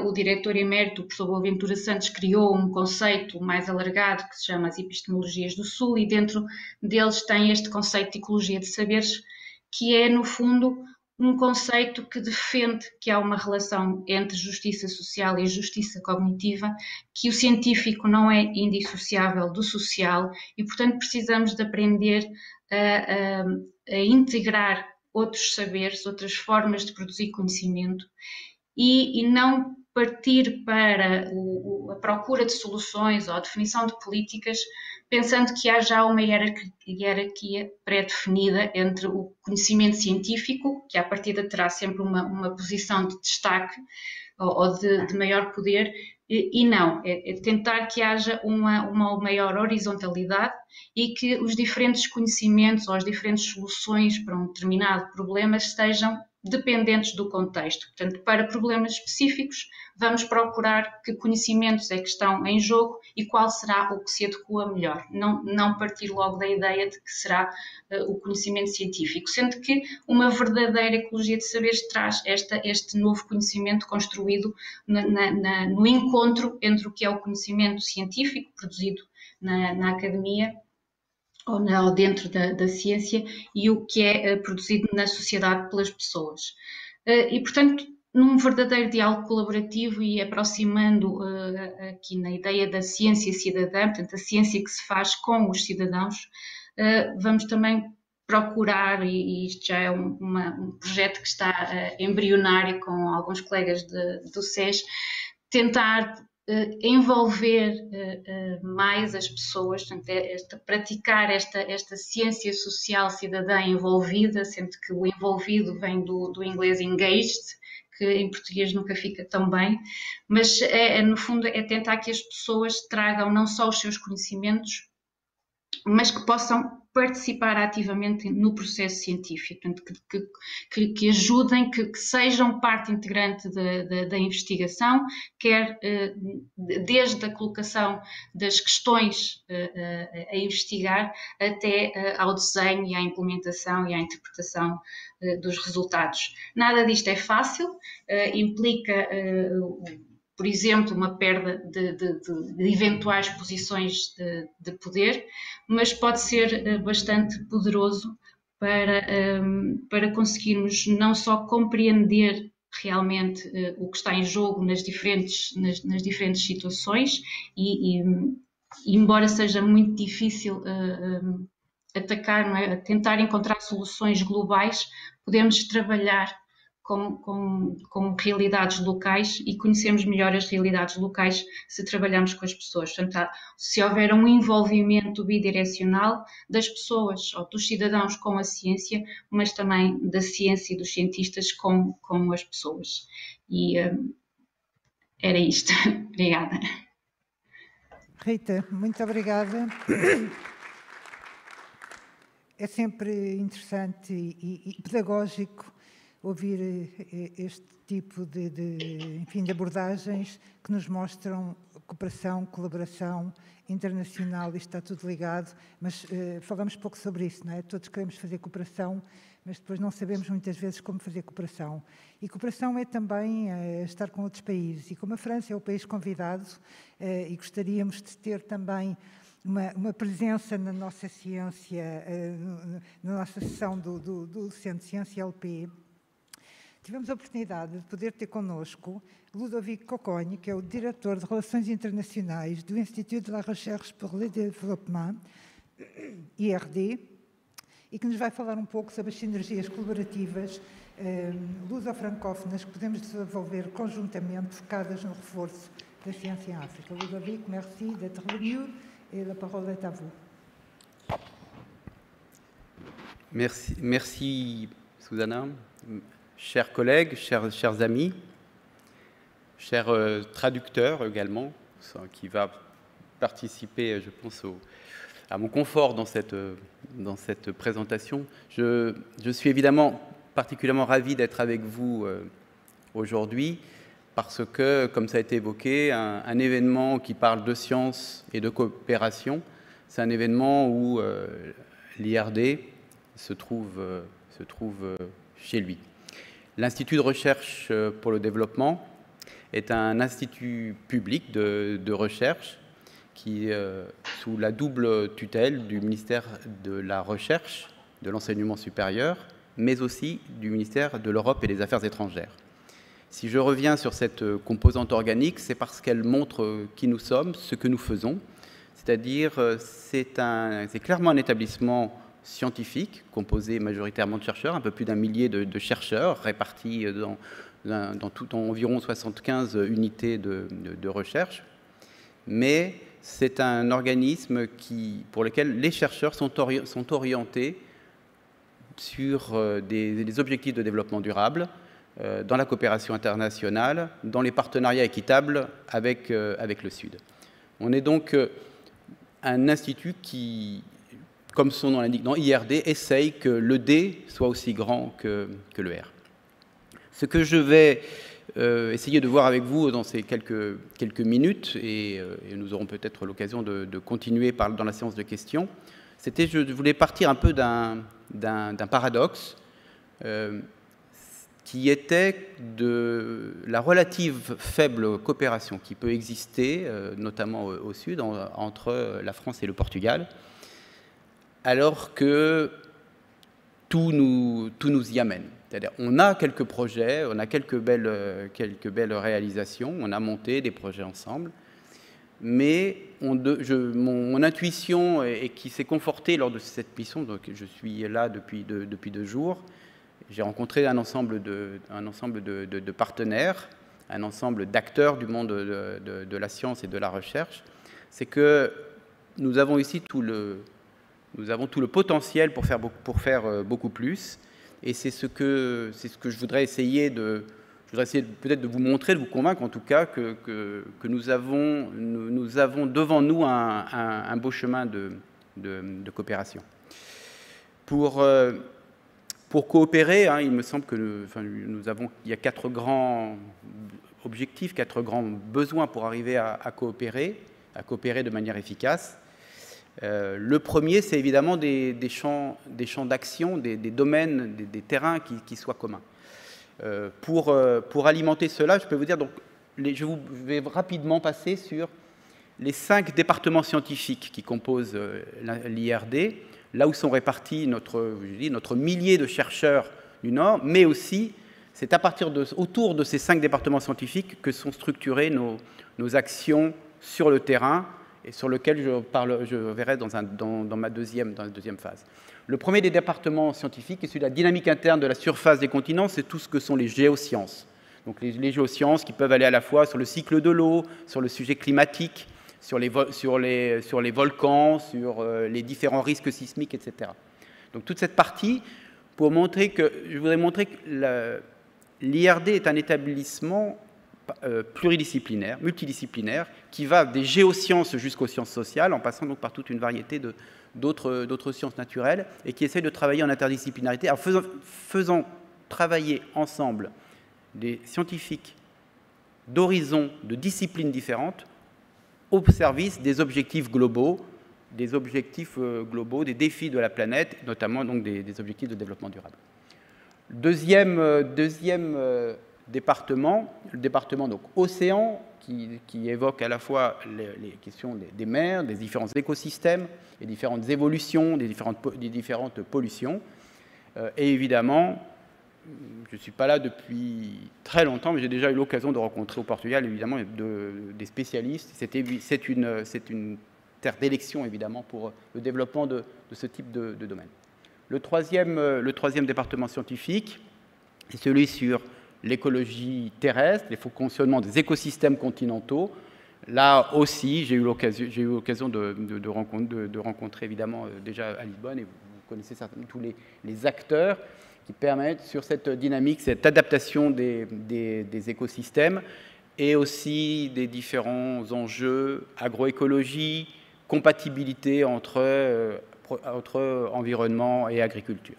o diretor emérito, o professor Boaventura Santos, criou um conceito mais alargado que se chama as Epistemologias do Sul e dentro deles tem este conceito de ecologia de saberes, que é, no fundo, um conceito que defende que há uma relação entre justiça social e justiça cognitiva, que o científico não é indissociável do social e, portanto, precisamos de aprender a integrar outros saberes, outras formas de produzir conhecimento e não partir para a procura de soluções ou a definição de políticas pensando que há já uma hierarquia pré-definida entre o conhecimento científico, que à partida terá sempre uma posição de destaque ou de maior poder, e não, é tentar que haja uma maior horizontalidade e que os diferentes conhecimentos ou as diferentes soluções para um determinado problema estejam dependentes do contexto. Portanto, para problemas específicos, vamos procurar que conhecimentos é que estão em jogo e qual será o que se adequa melhor. Não partir logo da ideia de que será o conhecimento científico, sendo que uma verdadeira ecologia de saberes traz este novo conhecimento construído no encontro entre o que é o conhecimento científico produzido na academia ou dentro da ciência e o que é produzido na sociedade pelas pessoas. E, portanto, num verdadeiro diálogo colaborativo e aproximando aqui na ideia da ciência cidadã, portanto, a ciência que se faz com os cidadãos, vamos também procurar, e isto já é um projeto que está embrionário com alguns colegas do SES, tentar envolver mais as pessoas, portanto, praticar esta ciência social cidadã envolvida, sendo que o envolvido vem do inglês engaged, que em português nunca fica tão bem, mas no fundo é tentar que as pessoas tragam não só os seus conhecimentos, mas que possam participar ativamente no processo científico, portanto, que ajudem, que sejam parte integrante da investigação, quer desde a colocação das questões a investigar até ao desenho e à implementação e à interpretação dos resultados. Nada disto é fácil, implica por exemplo, uma perda de eventuais posições de poder, mas pode ser bastante poderoso para conseguirmos não só compreender realmente o que está em jogo nas diferentes situações e embora seja muito difícil atacar, não é? Tentar encontrar soluções globais, podemos trabalhar com realidades locais e conhecemos melhor as realidades locais se trabalharmos com as pessoas. Portanto, se houver um envolvimento bidirecional das pessoas ou dos cidadãos com a ciência, mas também da ciência e dos cientistas com as pessoas. E era isto. Obrigada. Rita, muito obrigada. É sempre interessante e pedagógico ouvir este tipo de abordagens que nos mostram cooperação, colaboração internacional, isto está tudo ligado, mas falamos pouco sobre isso, não é? Todos queremos fazer cooperação, mas depois não sabemos muitas vezes como fazer cooperação. E cooperação é também estar com outros países, e como a França é o país convidado, e gostaríamos de ter também uma presença na nossa ciência, na nossa sessão do Centro de Ciência LP, tivemos a oportunidade de poder ter connosco Ludovic Cocogne, que é o diretor de Relações Internacionais do Institut de la Recherche pour le Développement, IRD, e que nos vai falar um pouco sobre as sinergias colaborativas luso-francófonas que podemos desenvolver conjuntamente, focadas no reforço da ciência em África. Ludovic, merci d'être venu et la parole est à vous. Merci Susanna. Chers collègues, chers amis, chers traducteurs également, qui va participer, je pense, à mon confort dans cette présentation. Je suis évidemment particulièrement ravi d'être avec vous aujourd'hui parce que, comme ça a été évoqué, un événement qui parle de science et de coopération, c'est un événement où l'IRD se trouve chez lui. L'Institut de recherche pour le développement est un institut public de recherche qui est sous la double tutelle du ministère de la Recherche, de l'Enseignement supérieur, mais aussi du ministère de l'Europe et des Affaires étrangères. Si je reviens sur cette composante organique, c'est parce qu'elle montre qui nous sommes, ce que nous faisons, c'est-à-dire c'est clairement un établissement scientifique, composé majoritairement de chercheurs, un peu plus d'1 millier de chercheurs répartis dans environ 75 unités de recherche. Mais c'est un organisme pour lequel les chercheurs sont orientés sur des objectifs de développement durable, dans la coopération internationale, dans les partenariats équitables avec le Sud. On est donc un institut qui, comme son nom l'indique, dans IRD, essaye que le D soit aussi grand que le R. Ce que je vais essayer de voir avec vous dans ces quelques minutes, et nous aurons peut-être l'occasion de continuer dans la séance de questions, je voulais partir un peu d'un paradoxe qui était de la relative faible coopération qui peut exister, notamment au Sud, entre la France et le Portugal, alors que tout nous y amène. C'est-à-dire, on a quelques projets, on a quelques belles réalisations, on a monté des projets ensemble, mais mon intuition, et qui s'est confortée lors de cette mission, donc je suis là depuis 2 jours, j'ai rencontré un ensemble de partenaires, un ensemble d'acteurs du monde de la science et de la recherche, c'est que nous avons ici tout le potentiel pour faire beaucoup plus, et c'est ce que je voudrais essayer peut-être de vous montrer, de vous convaincre en tout cas que nous avons devant nous un beau chemin de coopération. Pour coopérer, il me semble que il y a 4 grands objectifs, 4 grands besoins pour arriver à coopérer de manière efficace. Le premier, c'est évidemment des champs d'action, des domaines, des terrains qui soient communs. Pour alimenter cela, je peux vous dire, donc, je vais rapidement passer sur les 5 départements scientifiques qui composent l'IRD, là où sont répartis notre millier de chercheurs du Nord, mais aussi, c'est autour de ces 5 départements scientifiques que sont structurées nos actions sur le terrain, et sur lequel je verrai dans la deuxième phase. Le premier des départements scientifiques est celui de la dynamique interne de la surface des continents, c'est tout ce que sont les géosciences. Donc les géosciences qui peuvent aller à la fois sur le cycle de l'eau, sur le sujet climatique, sur les volcans, sur les différents risques sismiques, etc. Donc toute cette partie, je voudrais montrer que l'IRD est un établissement pluridisciplinaire, multidisciplinaire, qui va des géosciences jusqu'aux sciences sociales, en passant donc par toute une variété d'autres sciences naturelles, et qui essaie de travailler en interdisciplinarité, en faisant travailler ensemble des scientifiques d'horizons, de disciplines différentes, au service des objectifs globaux, des défis de la planète, notamment donc des objectifs de développement durable. Deuxième département, le département donc océan, qui évoque à la fois les questions des mers, des différents écosystèmes, des différentes évolutions, des différentes pollutions. Et évidemment, je ne suis pas là depuis très longtemps, mais j'ai déjà eu l'occasion de rencontrer au Portugal, évidemment, des spécialistes. C'est une terre d'élection, évidemment, pour le développement de ce type de domaine. Le troisième département scientifique, c'est celui sur l'écologie terrestre, les fonctionnements des écosystèmes continentaux. Là aussi, j'ai eu l'occasion de rencontrer, évidemment, déjà à Lisbonne, et vous connaissez certainement tous les acteurs qui permettent sur cette dynamique, cette adaptation des écosystèmes, et aussi des différents enjeux, agroécologie, compatibilité entre environnement et agriculture.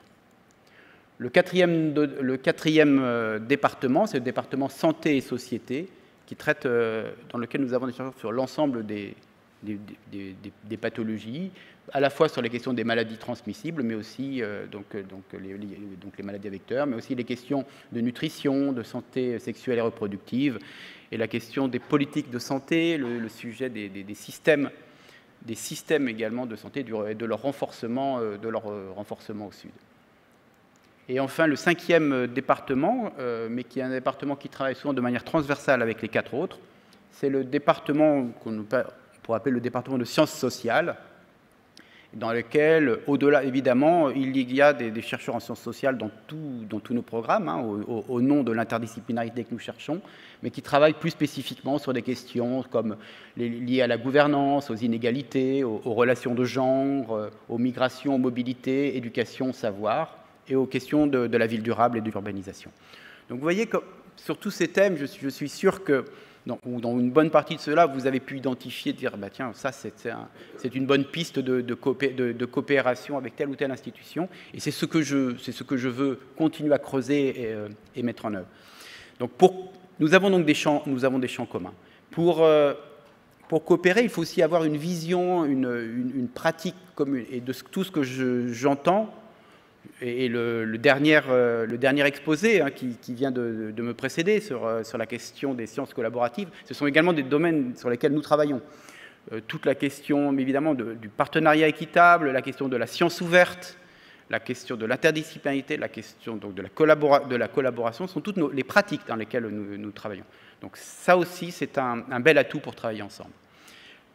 Le quatrième département, c'est le département santé et société, dans lequel nous avons des chercheurs sur l'ensemble des pathologies, à la fois sur les questions des maladies transmissibles, mais aussi les maladies à vecteurs, mais aussi les questions de nutrition, de santé sexuelle et reproductive, et la question des politiques de santé, le sujet des systèmes également de santé et de leur renforcement au sud. Et enfin, le 5e département, mais qui est un département qui travaille souvent de manière transversale avec les 4 autres, c'est le département qu'on pourrait appeler le département de sciences sociales. dans lequel, au-delà, évidemment, il y a des chercheurs en sciences sociales dans tous nos programmes, hein, au nom de l'interdisciplinarité que nous cherchons, mais qui travaillent plus spécifiquement sur des questions comme liées à la gouvernance, aux inégalités, aux relations de genre, aux migrations, aux mobilités, éducation, savoir, et aux questions de la ville durable et de l'urbanisation. Donc vous voyez que sur tous ces thèmes, je suis sûr que dans une bonne partie de cela, vous avez pu identifier, dire, bah, tiens, ça c'est une bonne piste de coopération avec telle ou telle institution, et c'est ce que je veux continuer à creuser et mettre en œuvre. Donc nous avons donc des champs communs. Pour coopérer, il faut aussi avoir une vision, une pratique commune, et de tout ce que j'entends. Et le dernier exposé hein, qui vient de me précéder sur la question des sciences collaboratives, ce sont également des domaines sur lesquels nous travaillons. Toute la question, évidemment, du partenariat équitable, la question de la science ouverte, la question de l'interdisciplinarité, la question donc, de la collaboration, sont toutes les pratiques dans lesquelles nous travaillons. Donc ça aussi, c'est un bel atout pour travailler ensemble.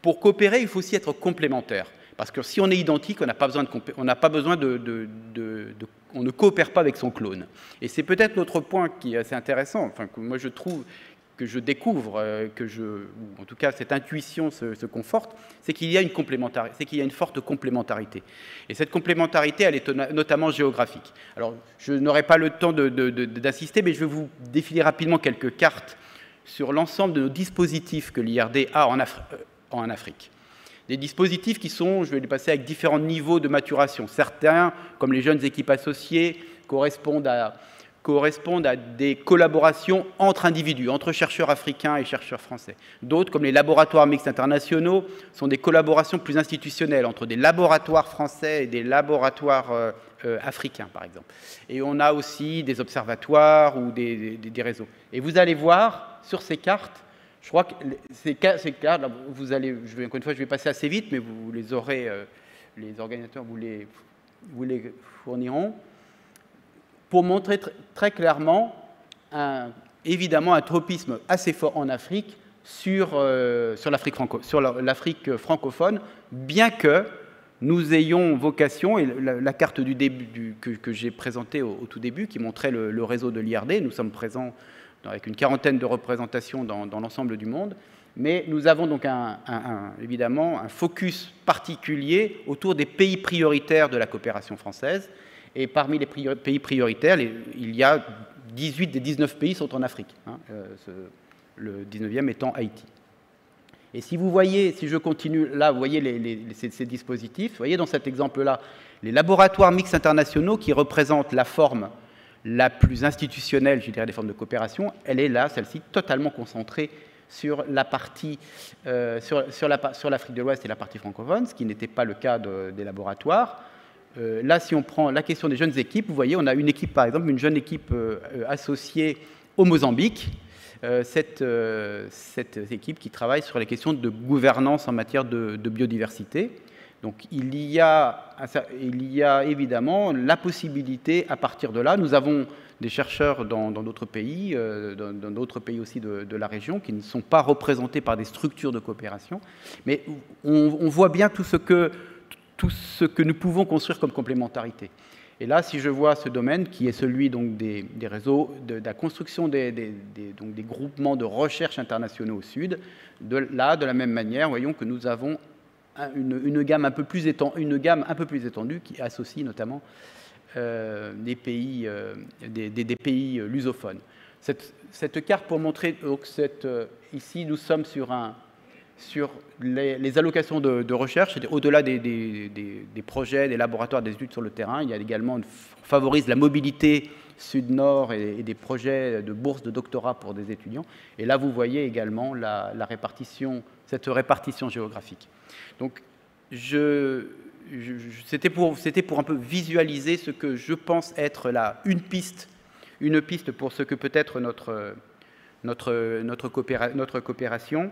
Pour coopérer, il faut aussi être complémentaire. Parce que si on est identique, on ne coopère pas avec son clone. Et c'est peut-être notre point qui est assez intéressant, enfin, que moi je trouve, que je découvre, ou en tout cas cette intuition se conforte, c'est qu'il y a une forte complémentarité. Et cette complémentarité, elle est notamment géographique. Alors, je n'aurai pas le temps d'insister, mais je vais vous défiler rapidement quelques cartes sur l'ensemble de nos dispositifs que l'IRD a en Afrique. Des dispositifs qui sont, je vais les passer avec différents niveaux de maturation. Certains, comme les jeunes équipes associées, correspondent à des collaborations entre individus, entre chercheurs africains et chercheurs français. D'autres, comme les laboratoires mixtes internationaux, sont des collaborations plus institutionnelles entre des laboratoires français et des laboratoires africains, par exemple. Et on a aussi des observatoires ou des réseaux. Et vous allez voir sur ces cartes, je crois que ces cartes, encore une fois, je vais passer assez vite, mais vous les aurez, les organisateurs vous les fourniront, pour montrer très clairement, évidemment, un tropisme assez fort en Afrique sur l'Afrique francophone, bien que nous ayons vocation, et la carte du début que j'ai présentée au tout début, qui montrait le réseau de l'IRD, nous sommes présents avec une quarantaine de représentations dans l'ensemble du monde, mais nous avons donc évidemment un focus particulier autour des pays prioritaires de la coopération française, et parmi les pays prioritaires, il y a 18 des 19 pays sont en Afrique, hein, le 19e étant Haïti. Et si vous voyez, si je continue là, vous voyez ces dispositifs, vous voyez dans cet exemple-là, les laboratoires mixtes internationaux qui représentent la forme la plus institutionnelle, je dirais, des formes de coopération, elle est là, celle-ci, totalement concentrée sur la partie, sur l'Afrique de l'Ouest et la partie francophone, ce qui n'était pas le cas des laboratoires. Là, si on prend la question des jeunes équipes, vous voyez, on a une équipe, par exemple, une jeune équipe associée au Mozambique, cette équipe qui travaille sur les questions de gouvernance en matière de biodiversité. Donc il y a évidemment la possibilité, à partir de là, nous avons des chercheurs dans d'autres pays, dans d'autres pays aussi de la région, qui ne sont pas représentés par des structures de coopération, mais on voit bien tout ce que nous pouvons construire comme complémentarité. Et là, si je vois ce domaine, qui est celui donc, des réseaux, de la construction des groupements de recherche internationaux au sud, de la même manière, voyons que nous avons une gamme un peu plus étendue qui associe notamment des pays lusophones. Cette carte pour montrer, donc, ici nous sommes sur les allocations de recherche, au-delà des projets, des laboratoires, des études sur le terrain. Il y a également, on favorise la mobilité sud-nord et des projets de bourses de doctorat pour des étudiants. Et là, vous voyez également cette répartition géographique. Donc, c'était pour un peu visualiser ce que je pense être une piste pour ce que peut être notre coopération.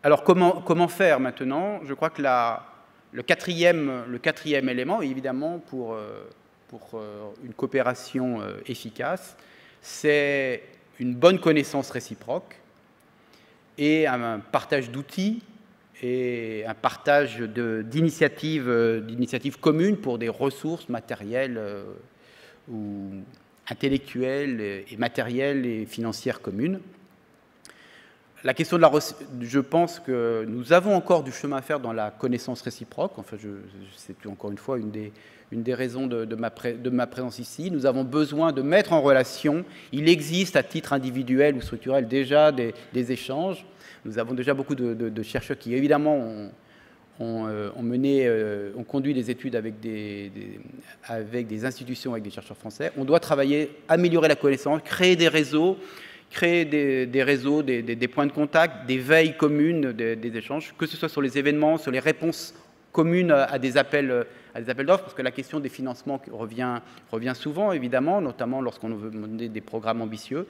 Alors, comment faire maintenant? Je crois que le quatrième élément, évidemment, pour une coopération efficace, c'est une bonne connaissance réciproque et un partage d'outils et un partage d'initiatives communes pour des ressources matérielles ou intellectuelles et matérielles et financières communes. La question de je pense que nous avons encore du chemin à faire dans la connaissance réciproque. Enfin, c'est encore une fois une des raisons de ma présence ici. Nous avons besoin de mettre en relation. Il existe à titre individuel ou structurel déjà des échanges. Nous avons déjà beaucoup de chercheurs qui, évidemment, ont conduit des études avec des institutions, avec des chercheurs français. On doit travailler, améliorer la connaissance, créer des réseaux, des points de contact, des veilles communes, des échanges, que ce soit sur les événements, sur les réponses communes à des appels d'offres, parce que la question des financements revient souvent, évidemment, notamment lorsqu'on veut mener des programmes ambitieux.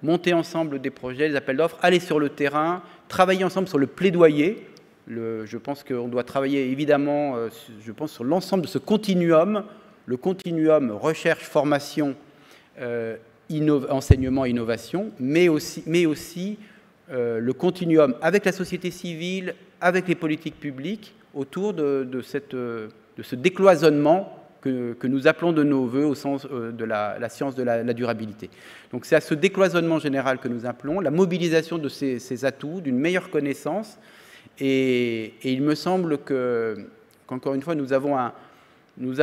Monter ensemble des projets, des appels d'offres, aller sur le terrain, travailler ensemble sur le plaidoyer. Je pense qu'on doit travailler évidemment sur l'ensemble de ce continuum, le continuum recherche, formation, enseignement, innovation, mais aussi le continuum avec la société civile, avec les politiques publiques, autour de ce décloisonnement que nous appelons de nos voeux au sens de la science de la durabilité. Donc c'est à ce décloisonnement général que nous appelons, la mobilisation de ces atouts, d'une meilleure connaissance, et il me semble qu'encore une fois, nous avons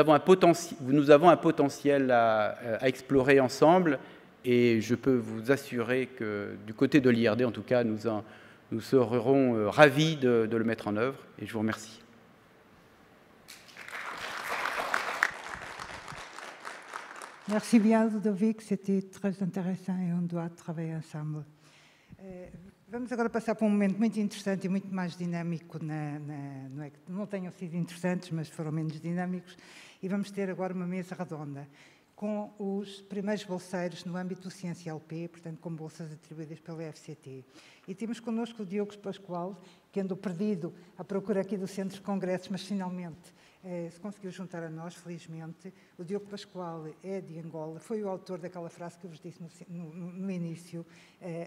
un potentiel à explorer ensemble, et je peux vous assurer que du côté de l'IRD, en tout cas, nous serons ravis de le mettre en œuvre, et je vous remercie. Merci bien, Ludovic, c'était très intéressant e on doit travailler ensemble. Vamos agora passar para um momento muito interessante e muito mais dinâmico, não é que não tenham sido interessantes, mas foram menos dinâmicos, e vamos ter agora uma mesa redonda com os primeiros bolseiros no âmbito do Ciência LP, portanto com bolsas atribuídas pela FCT. E temos connosco o Diogo Pascoal, que andou perdido à procura aqui do Centro de Congressos, mas finalmente se conseguiu juntar a nós, felizmente. O Diogo Pascoal é de Angola, foi o autor daquela frase que eu vos disse no início: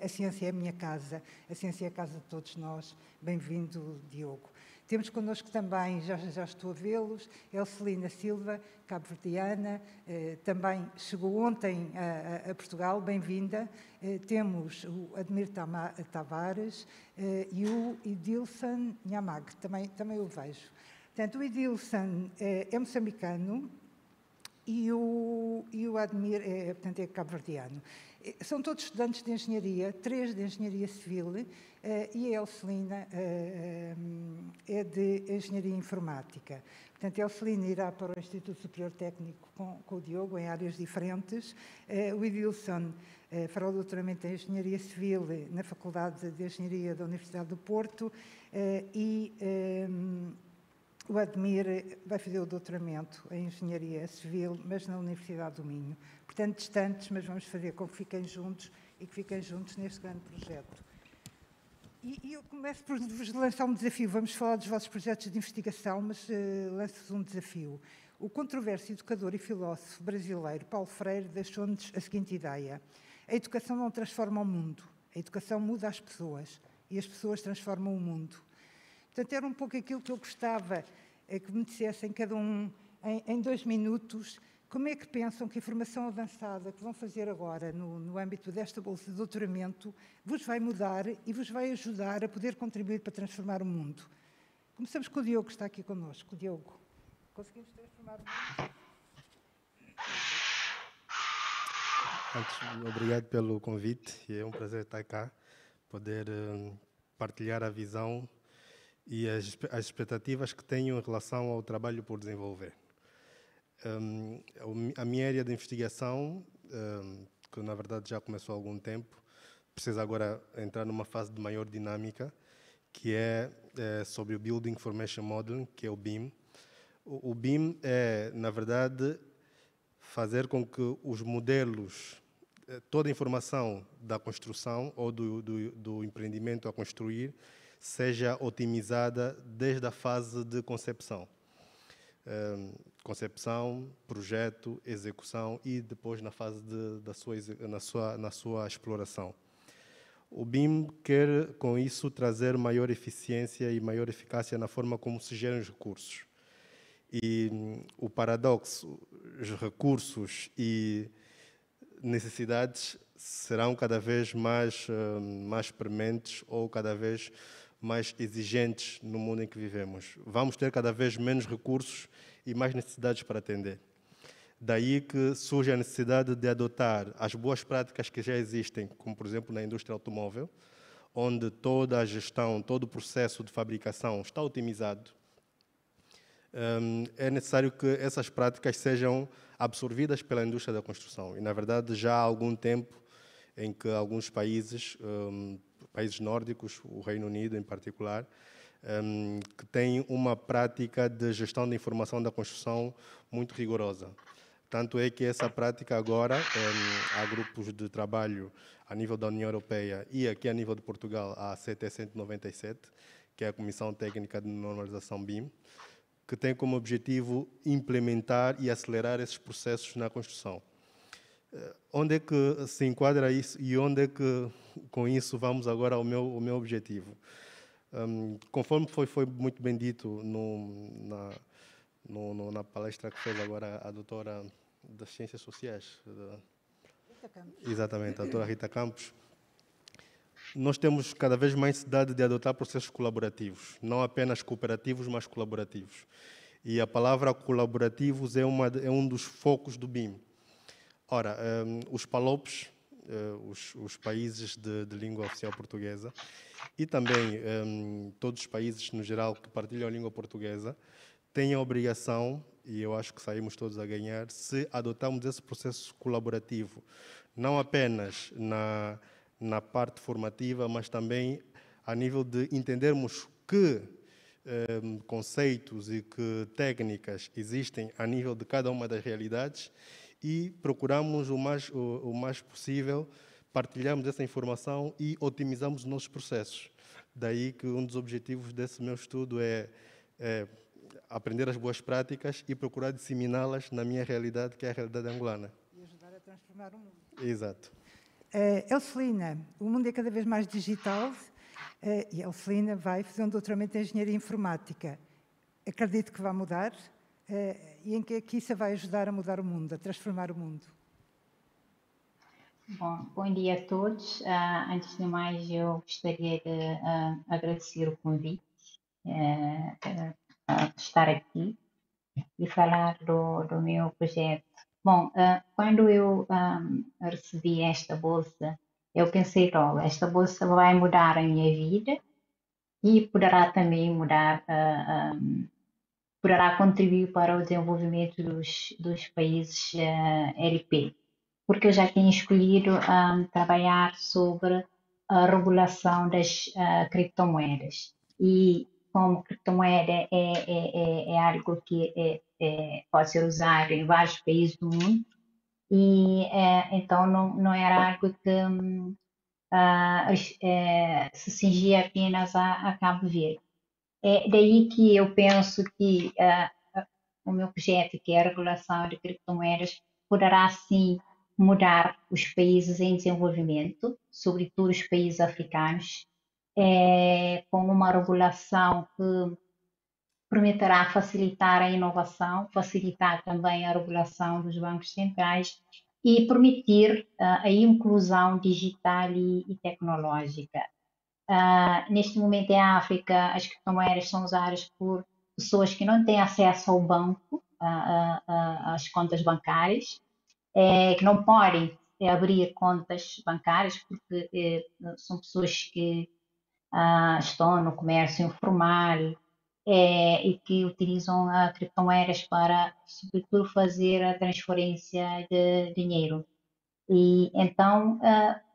a ciência é a minha casa, a ciência é a casa de todos nós. Bem-vindo, Diogo. Temos connosco também, já estou a vê-los, Elcelina Silva, cabo-verdiana, também chegou ontem a Portugal, bem-vinda. Temos o Admir Tavares e o Idilson Nyamag, também o vejo. Portanto, o Idilson é moçambicano e o Admir é cabo-verdiano. São todos estudantes de engenharia, 3 de engenharia civil, e a Elcelina é de engenharia informática. Portanto, a Elcelina irá para o Instituto Superior Técnico com o Diogo, em áreas diferentes. O Idilson fará o doutoramento em engenharia civil na Faculdade de Engenharia da Universidade do Porto e o Admir vai fazer o doutoramento em Engenharia Civil, mas na Universidade do Minho. Portanto, distantes, mas vamos fazer com que fiquem juntos e que fiquem juntos neste grande projeto. E eu começo por vos lançar um desafio. Vamos falar dos vossos projetos de investigação, mas lanço-vos um desafio. O controverso educador e filósofo brasileiro Paulo Freire deixou-nos a seguinte ideia: a educação não transforma o mundo, a educação muda as pessoas e as pessoas transformam o mundo. Portanto, era um pouco aquilo que eu gostava que me dissessem cada um em 2 minutos. Como é que pensam que a formação avançada que vão fazer agora no âmbito desta bolsa de doutoramento vos vai mudar e vos vai ajudar a poder contribuir para transformar o mundo? Começamos com o Diogo, que está aqui connosco. Diogo, conseguimos transformar o mundo? Antes, obrigado pelo convite. É um prazer estar cá, poder partilhar a visão e as expectativas que tenho em relação ao trabalho por desenvolver. A minha área de investigação, que na verdade já começou há algum tempo, precisa agora entrar numa fase de maior dinâmica, que é sobre o Building Information Modeling, que é o BIM. O BIM é, na verdade, fazer com que os modelos, toda a informação da construção ou do empreendimento a construir, seja otimizada desde a fase de concepção. Concepção, projeto, execução e depois na fase na sua exploração. O BIM quer, com isso, trazer maior eficiência e maior eficácia na forma como se geram os recursos. E o paradoxo, os recursos e necessidades serão cada vez mais prementes ou cada vez mais exigentes no mundo em que vivemos. Vamos ter cada vez menos recursos e mais necessidades para atender. Daí que surge a necessidade de adotar as boas práticas que já existem, como, por exemplo, na indústria automóvel, onde toda a gestão, todo o processo de fabricação está otimizado. É necessário que essas práticas sejam absorvidas pela indústria da construção. E, na verdade, já há algum tempo em que alguns países, países nórdicos, o Reino Unido em particular, que têm uma prática de gestão da informação da construção muito rigorosa. Tanto é que essa prática agora, há grupos de trabalho a nível da União Europeia e aqui a nível de Portugal, a CT 197, que é a Comissão Técnica de Normalização BIM, que tem como objetivo implementar e acelerar esses processos na construção. Onde é que se enquadra isso e onde é que, com isso, vamos agora ao meu objetivo? Conforme foi muito bem dito na palestra que fez agora a doutora das Ciências Sociais, exatamente, a doutora Rita Campos, nós temos cada vez mais necessidade de adotar processos colaborativos, não apenas cooperativos, mas colaborativos. E a palavra colaborativos é um dos focos do BIM. Ora, os PALOPs, os países de língua oficial portuguesa, e também todos os países, no geral, que partilham a língua portuguesa, têm a obrigação, e eu acho que saímos todos a ganhar, se adotarmos esse processo colaborativo, não apenas na parte formativa, mas também a nível de entendermos que conceitos e que técnicas existem a nível de cada uma das realidades e procuramos o mais possível partilharmos essa informação e otimizamos os nossos processos. Daí que um dos objetivos desse meu estudo é aprender as boas práticas e procurar disseminá-las na minha realidade, que é a realidade angolana. E ajudar a transformar o mundo. Exato. Elcelina, o mundo é cada vez mais digital e a Elcelina vai fazer um doutoramento em Engenharia Informática. Acredito que vai mudar e em que é que isso vai ajudar a mudar o mundo, a transformar o mundo? Bom dia a todos. Antes de mais, eu gostaria de agradecer o convite a estar aqui e falar do meu projeto. Bom, quando eu recebi esta bolsa, eu pensei logo, esta bolsa vai mudar a minha vida e poderá também poderá contribuir para o desenvolvimento dos países LP, porque eu já tinha escolhido trabalhar sobre a regulação das criptomoedas. E como criptomoeda é algo que pode ser usado em vários países do mundo, e então não era algo que se cingia apenas a Cabo Verde. É daí que eu penso que o meu projeto, que é a regulação de criptomoedas, poderá sim mudar os países em desenvolvimento, sobretudo os países africanos, com uma regulação que permitirá facilitar a inovação, facilitar também a regulação dos bancos centrais e permitir a inclusão digital e tecnológica. Neste momento, em África, as criptomoedas são usadas por pessoas que não têm acesso ao banco, às contas bancárias, que não podem abrir contas bancárias porque são pessoas que estão no comércio informal e que utilizam criptomoedas para, sobretudo, fazer a transferência de dinheiro. E então,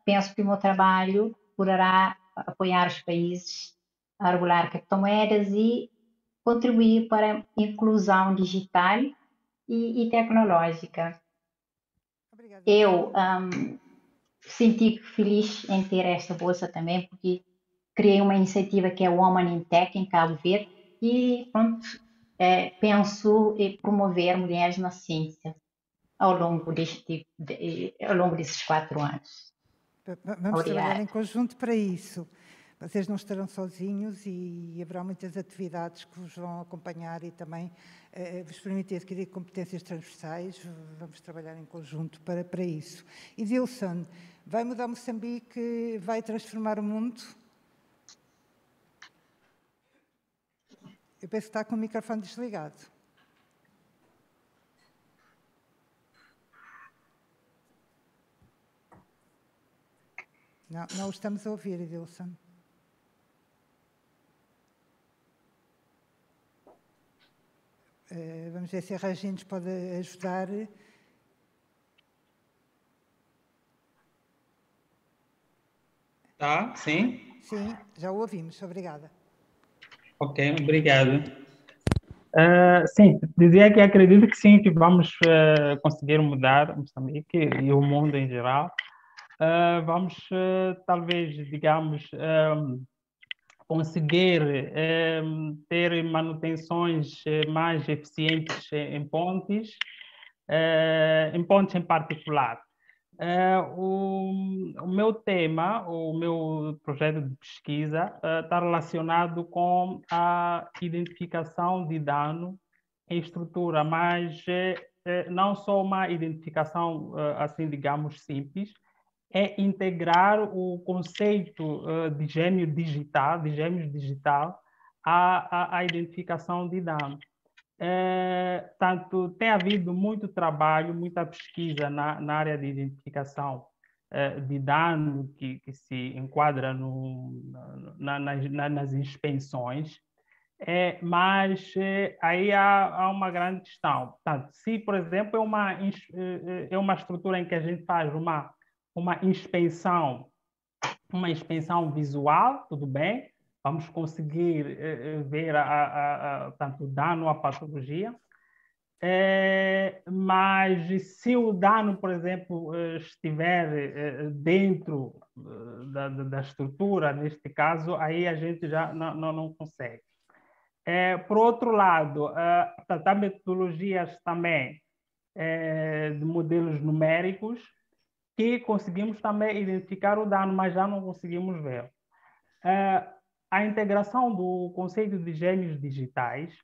penso que o meu trabalho poderá apoiar os países a regular criptomoedas e contribuir para a inclusão digital e tecnológica. Obrigada. Eu senti feliz em ter esta bolsa também, porque criei uma iniciativa que é o Women in Tech em Cabo Verde e pronto, penso em promover mulheres na ciência ao longo desses 4 anos. Vamos trabalhar em conjunto para isso. Vocês não estarão sozinhos e haverá muitas atividades que vos vão acompanhar e também vos permitir adquirir competências transversais. Vamos trabalhar em conjunto para isso. E Dilson, vai mudar Moçambique, vai transformar o mundo? Eu penso que está com o microfone desligado. Não o estamos a ouvir, Edilson. Vamos ver se a Regina nos pode ajudar. Tá, sim? Sim, já o ouvimos. Obrigada. Ok, obrigado. Sim, dizia que acredito que sim, que vamos conseguir mudar Moçambique e o mundo em geral. Vamos, talvez, digamos, conseguir ter manutenções mais eficientes em pontes em particular. O meu tema, o meu projeto de pesquisa está relacionado com a identificação de dano em estrutura, mas não só uma identificação, assim, digamos, simples, é integrar o conceito de gêmeos digital à identificação de dano. Tanto tem havido muito trabalho, muita pesquisa na área de identificação de dano que se enquadra nas inspeções, mas aí há uma grande questão. Portanto, se, por exemplo, é uma estrutura em que a gente faz uma inspeção visual, tudo bem, vamos conseguir ver tanto o dano, a patologia, mas se o dano, por exemplo, estiver dentro da estrutura, neste caso, aí a gente já não consegue. Por outro lado, há metodologias também de modelos numéricos que conseguimos também identificar o dano, mas já não conseguimos ver. A integração do conceito de gêmeos digitais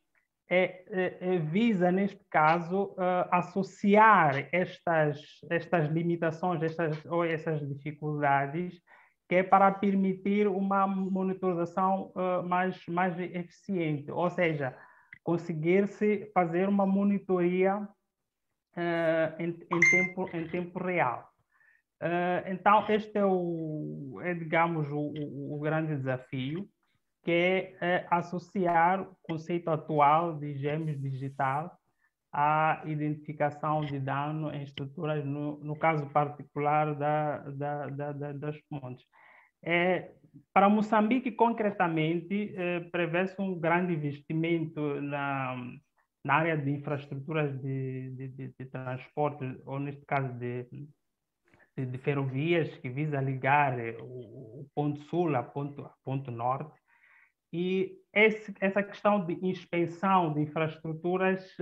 visa, neste caso, associar estas limitações, essas dificuldades, que é para permitir uma monitorização mais eficiente, ou seja, conseguir-se fazer uma monitoria em tempo real. Então, este digamos, o grande desafio, que é associar o conceito atual de gêmeos digital à identificação de dano em estruturas, no caso particular das pontes. Para Moçambique, concretamente, prevê-se um grande investimento na área de infraestruturas de transporte, ou neste caso de ferrovias, que visa ligar o ponto sul a ponto norte. E essa questão de inspeção de infraestruturas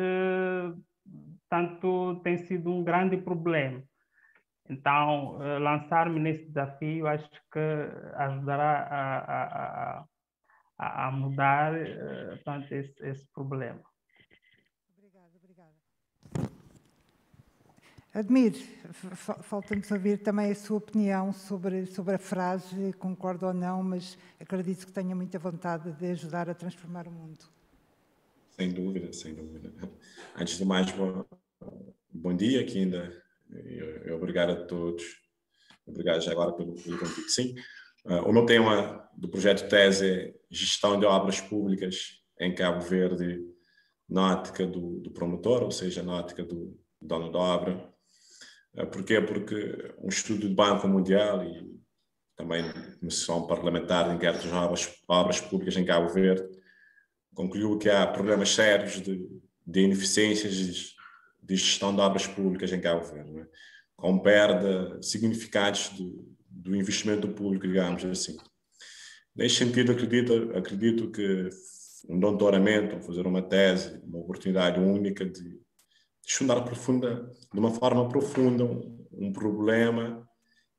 tanto tem sido um grande problema. Então, lançar-me nesse desafio acho que ajudará a mudar tanto esse problema. Obrigada. Admir, falta-nos ouvir também a sua opinião sobre a frase, concordo ou não, mas acredito que tenha muita vontade de ajudar a transformar o mundo. Sem dúvida. Antes de mais, bom dia aqui ainda, e obrigado a todos. Obrigado já agora pelo convite. Sim, o meu tema do projeto tese é gestão de obras públicas em Cabo Verde na ótica do promotor, ou seja, na ótica do dono da obra. Porquê? Porque um estudo do Banco Mundial e também uma sessão parlamentar de inquérito de obras públicas em Cabo Verde concluiu que há problemas sérios de ineficiências de gestão de obras públicas em Cabo Verde, né? Com perda significados do investimento público, digamos assim. Neste sentido, acredito que um doutoramento, fazer uma tese, uma oportunidade única de estudar de uma forma profunda um problema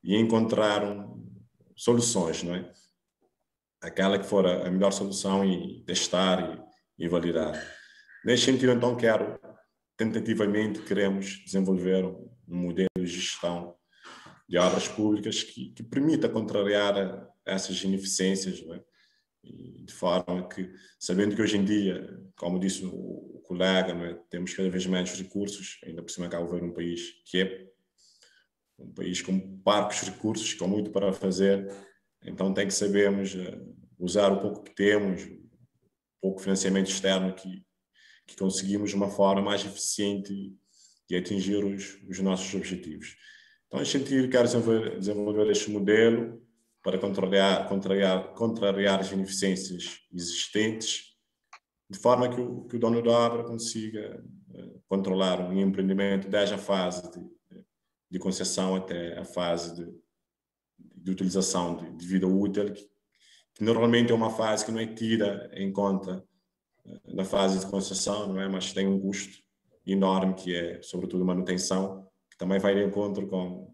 e encontrar soluções, não é? Aquela que for a melhor solução e testar e validar. Neste sentido, então, queremos desenvolver um modelo de gestão de obras públicas que permita contrariar essas ineficiências, não é? E de forma que, sabendo que hoje em dia, como disse o colega, não é? Temos cada vez menos recursos, ainda por cima Cabo Verde um país que é um país com parcos recursos, com muito para fazer, então tem que sabermos usar o pouco que temos, o pouco financiamento externo que conseguimos de uma forma mais eficiente de atingir os nossos objetivos. Então, a gente quer desenvolver este modelo para contrariar as ineficiências existentes, de forma que o dono da obra consiga controlar um empreendimento desde a fase de concessão até a fase de utilização de vida útil, que normalmente é uma fase que não é tida em conta na fase de concessão, não é? Mas tem um custo enorme que é, sobretudo, manutenção, que também vai de encontro com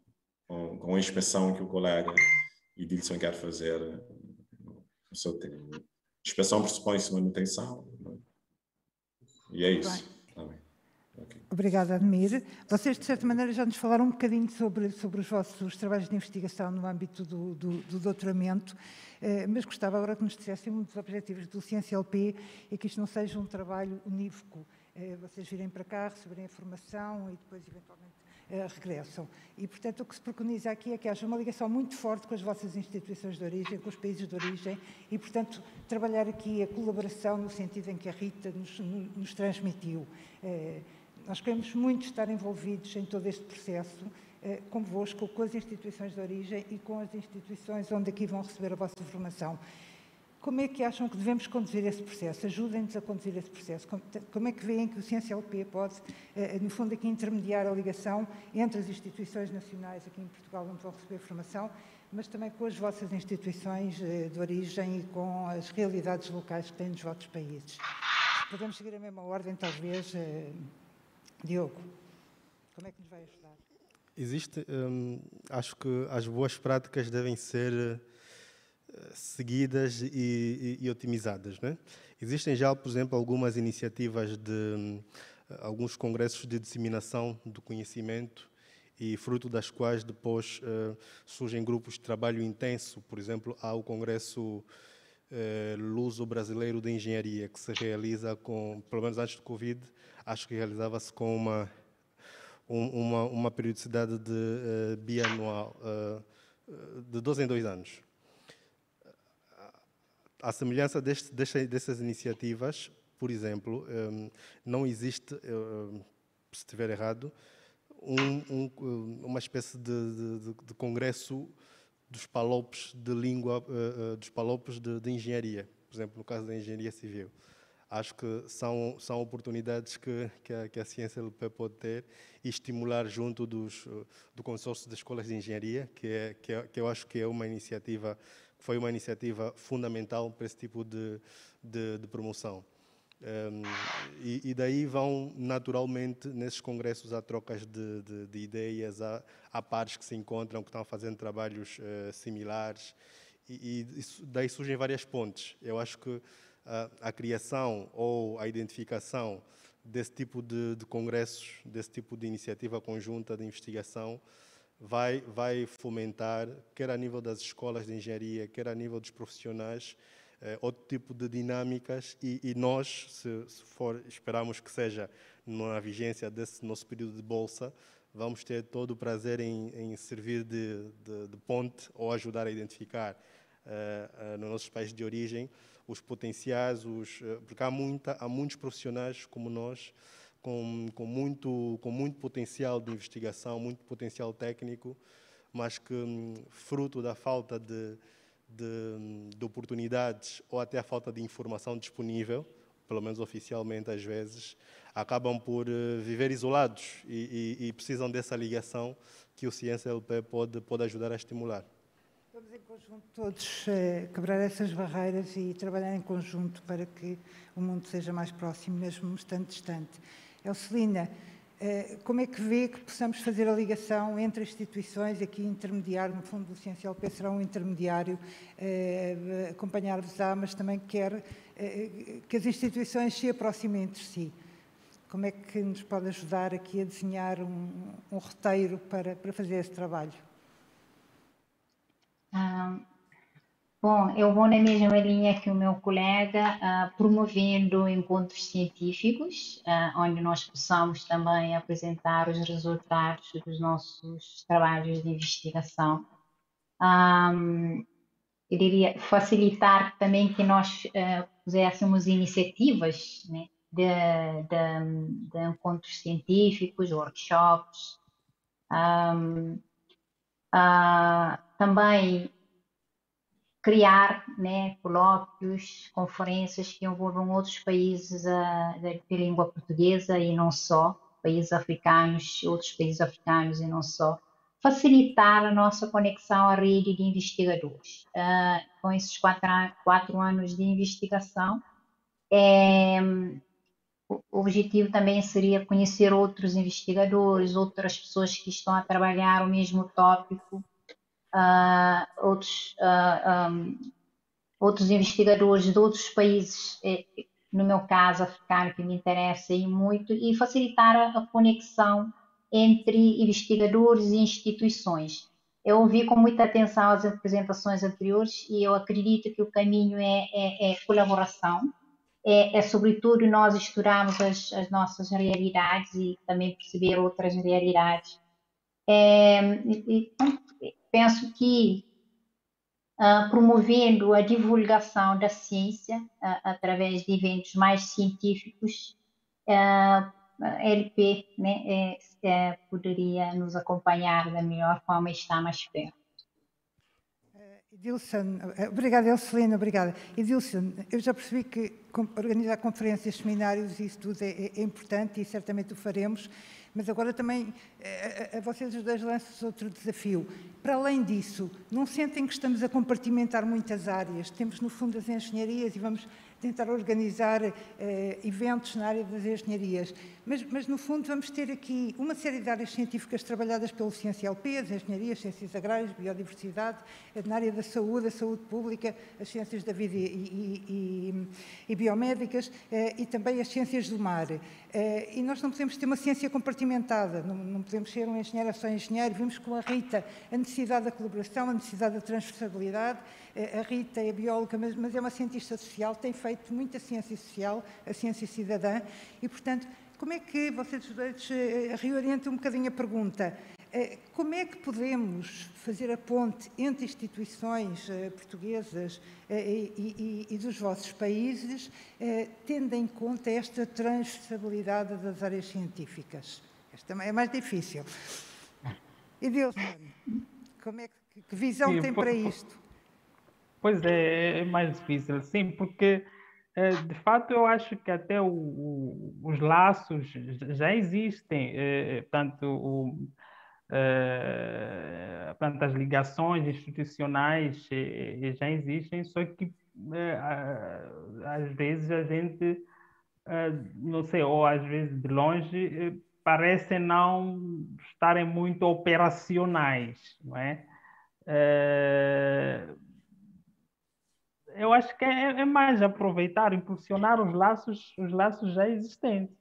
a inspeção que o colega Edilson quer fazer no seu tempo. Inspeção pressupõe-se manutenção, não é? E é isso. Tá bem. Okay. Obrigada, Admir. Vocês, de certa maneira, já nos falaram um bocadinho sobre os vossos trabalhos de investigação no âmbito do doutoramento, mas gostava agora que nos dissessem um dos objetivos do CiênciaLP é que isto não seja um trabalho unívoco. Vocês virem para cá, receberem a formação e depois, eventualmente, regressam. E, portanto, o que se preconiza aqui é que haja uma ligação muito forte com as vossas instituições de origem, com os países de origem e, portanto, trabalhar aqui a colaboração no sentido em que a Rita nos transmitiu. Nós queremos muito estar envolvidos em todo este processo, convosco, com as instituições de origem e com as instituições onde aqui vão receber a vossa formação. Como é que acham que devemos conduzir esse processo? Ajudem-nos a conduzir esse processo. Como é que veem que o CiênciaLP pode, no fundo, aqui intermediar a ligação entre as instituições nacionais aqui em Portugal, onde vão receber formação, mas também com as vossas instituições de origem e com as realidades locais que têm nos vossos países? Podemos seguir a mesma ordem, talvez. Diogo, como é que nos vai ajudar? Acho que as boas práticas devem ser seguidas e otimizadas, né? Existem já, por exemplo, algumas iniciativas de alguns congressos de disseminação do conhecimento e fruto das quais depois surgem grupos de trabalho intenso. Por exemplo, há o Congresso Luso-Brasileiro de Engenharia, que se realiza pelo menos antes do Covid, acho que realizava-se com uma periodicidade de bianual, de 2 em 2 anos. À semelhança dessas iniciativas, por exemplo, não existe, se estiver errado, uma espécie de congresso dos palopes de língua, dos palopes de engenharia, por exemplo, no caso da engenharia civil. Acho que são oportunidades que a CiênciaLP pode ter e estimular junto do consórcio das escolas de engenharia, que eu acho que é uma iniciativa, foi uma iniciativa fundamental para esse tipo de promoção. E daí vão naturalmente nesses congressos há trocas de ideias, há pares que se encontram, que estão fazendo trabalhos similares e daí surgem várias pontes. Eu acho que a criação ou a identificação desse tipo de congressos, desse tipo de iniciativa conjunta de investigação vai fomentar, quer a nível das escolas de engenharia, quer a nível dos profissionais, outro tipo de dinâmicas e nós, se for, esperamos que seja na vigência desse nosso período de bolsa, vamos ter todo o prazer em servir de ponte ou ajudar a identificar nos nossos países de origem os potenciais, porque há muitos profissionais como nós com muito potencial de investigação, muito potencial técnico, mas que fruto da falta de oportunidades ou até a falta de informação disponível, pelo menos oficialmente às vezes, acabam por viver isolados e precisam dessa ligação que o CiênciaLP pode ajudar a estimular. Vamos em conjunto todos quebrar essas barreiras e trabalhar em conjunto para que o mundo seja mais próximo, mesmo estando distante. Elcelina, Como é que vê que possamos fazer a ligação entre as instituições, aqui intermediário, no fundo o CNCLP será um intermediário, acompanhar-vos-á, mas também quer que as instituições se aproximem entre si. Como é que nos pode ajudar aqui a desenhar um roteiro para fazer esse trabalho? Bom, eu vou na mesma linha que o meu colega, promovendo encontros científicos, onde nós possamos também apresentar os resultados dos nossos trabalhos de investigação. Eu diria facilitar também que nós fizéssemos iniciativas, né, de encontros científicos, workshops, também criar, né, colóquios, conferências que envolvam outros países de língua portuguesa e não só, países africanos, outros países africanos e não só, facilitar a nossa conexão à rede de investigadores. Com esses 4 anos de investigação, o objetivo também seria conhecer outros investigadores, outras pessoas que estão a trabalhar o mesmo tópico, outros investigadores de outros países, no meu caso africano, que me interessa muito, e facilitar a conexão entre investigadores e instituições. Eu ouvi com muita atenção as apresentações anteriores e eu acredito que o caminho é colaboração, sobretudo nós estudarmos as nossas realidades e também perceber outras realidades. Penso que promovendo a divulgação da ciência através de eventos mais científicos, a LP, né, poderia nos acompanhar da melhor forma e estar mais perto. Edilson, obrigada, Elcelina, obrigada. Edilson, eu já percebi que organizar conferências, seminários, isso tudo é importante e certamente o faremos, mas agora também a vocês os dois lançam outro desafio. Para além disso, não sentem que estamos a compartimentar muitas áreas? Temos, no fundo, as engenharias e vamos tentar organizar eventos na área das engenharias. Mas, no fundo, vamos ter aqui uma série de áreas científicas trabalhadas pelo CNCLP, as engenharias, ciências agrárias, biodiversidade, na área da saúde, a saúde pública, as ciências da vida e biomédicas e também as ciências do mar. E nós não podemos ter uma ciência compartimentada, não podemos ser um engenheiro só engenheiro. Vimos com a Rita a necessidade da colaboração, a necessidade da transversalidade. A Rita é bióloga, mas é uma cientista social, tem feito muita ciência social, a ciência cidadã, e, portanto, como é que vocês reorientam um bocadinho a pergunta? Como é que podemos fazer a ponte entre instituições portuguesas e dos vossos países, tendo em conta esta transversabilidade das áreas científicas? Esta é mais difícil. Edilson, que visão tem para isto? Pois é mais difícil, sim, porque de fato eu acho que até os laços já existem, portanto, as ligações institucionais já existem, só que às vezes a gente, não sei, ou às vezes de longe, parecem não estarem muito operacionais, não é? Eu acho que é mais aproveitar, impulsionar os laços já existentes.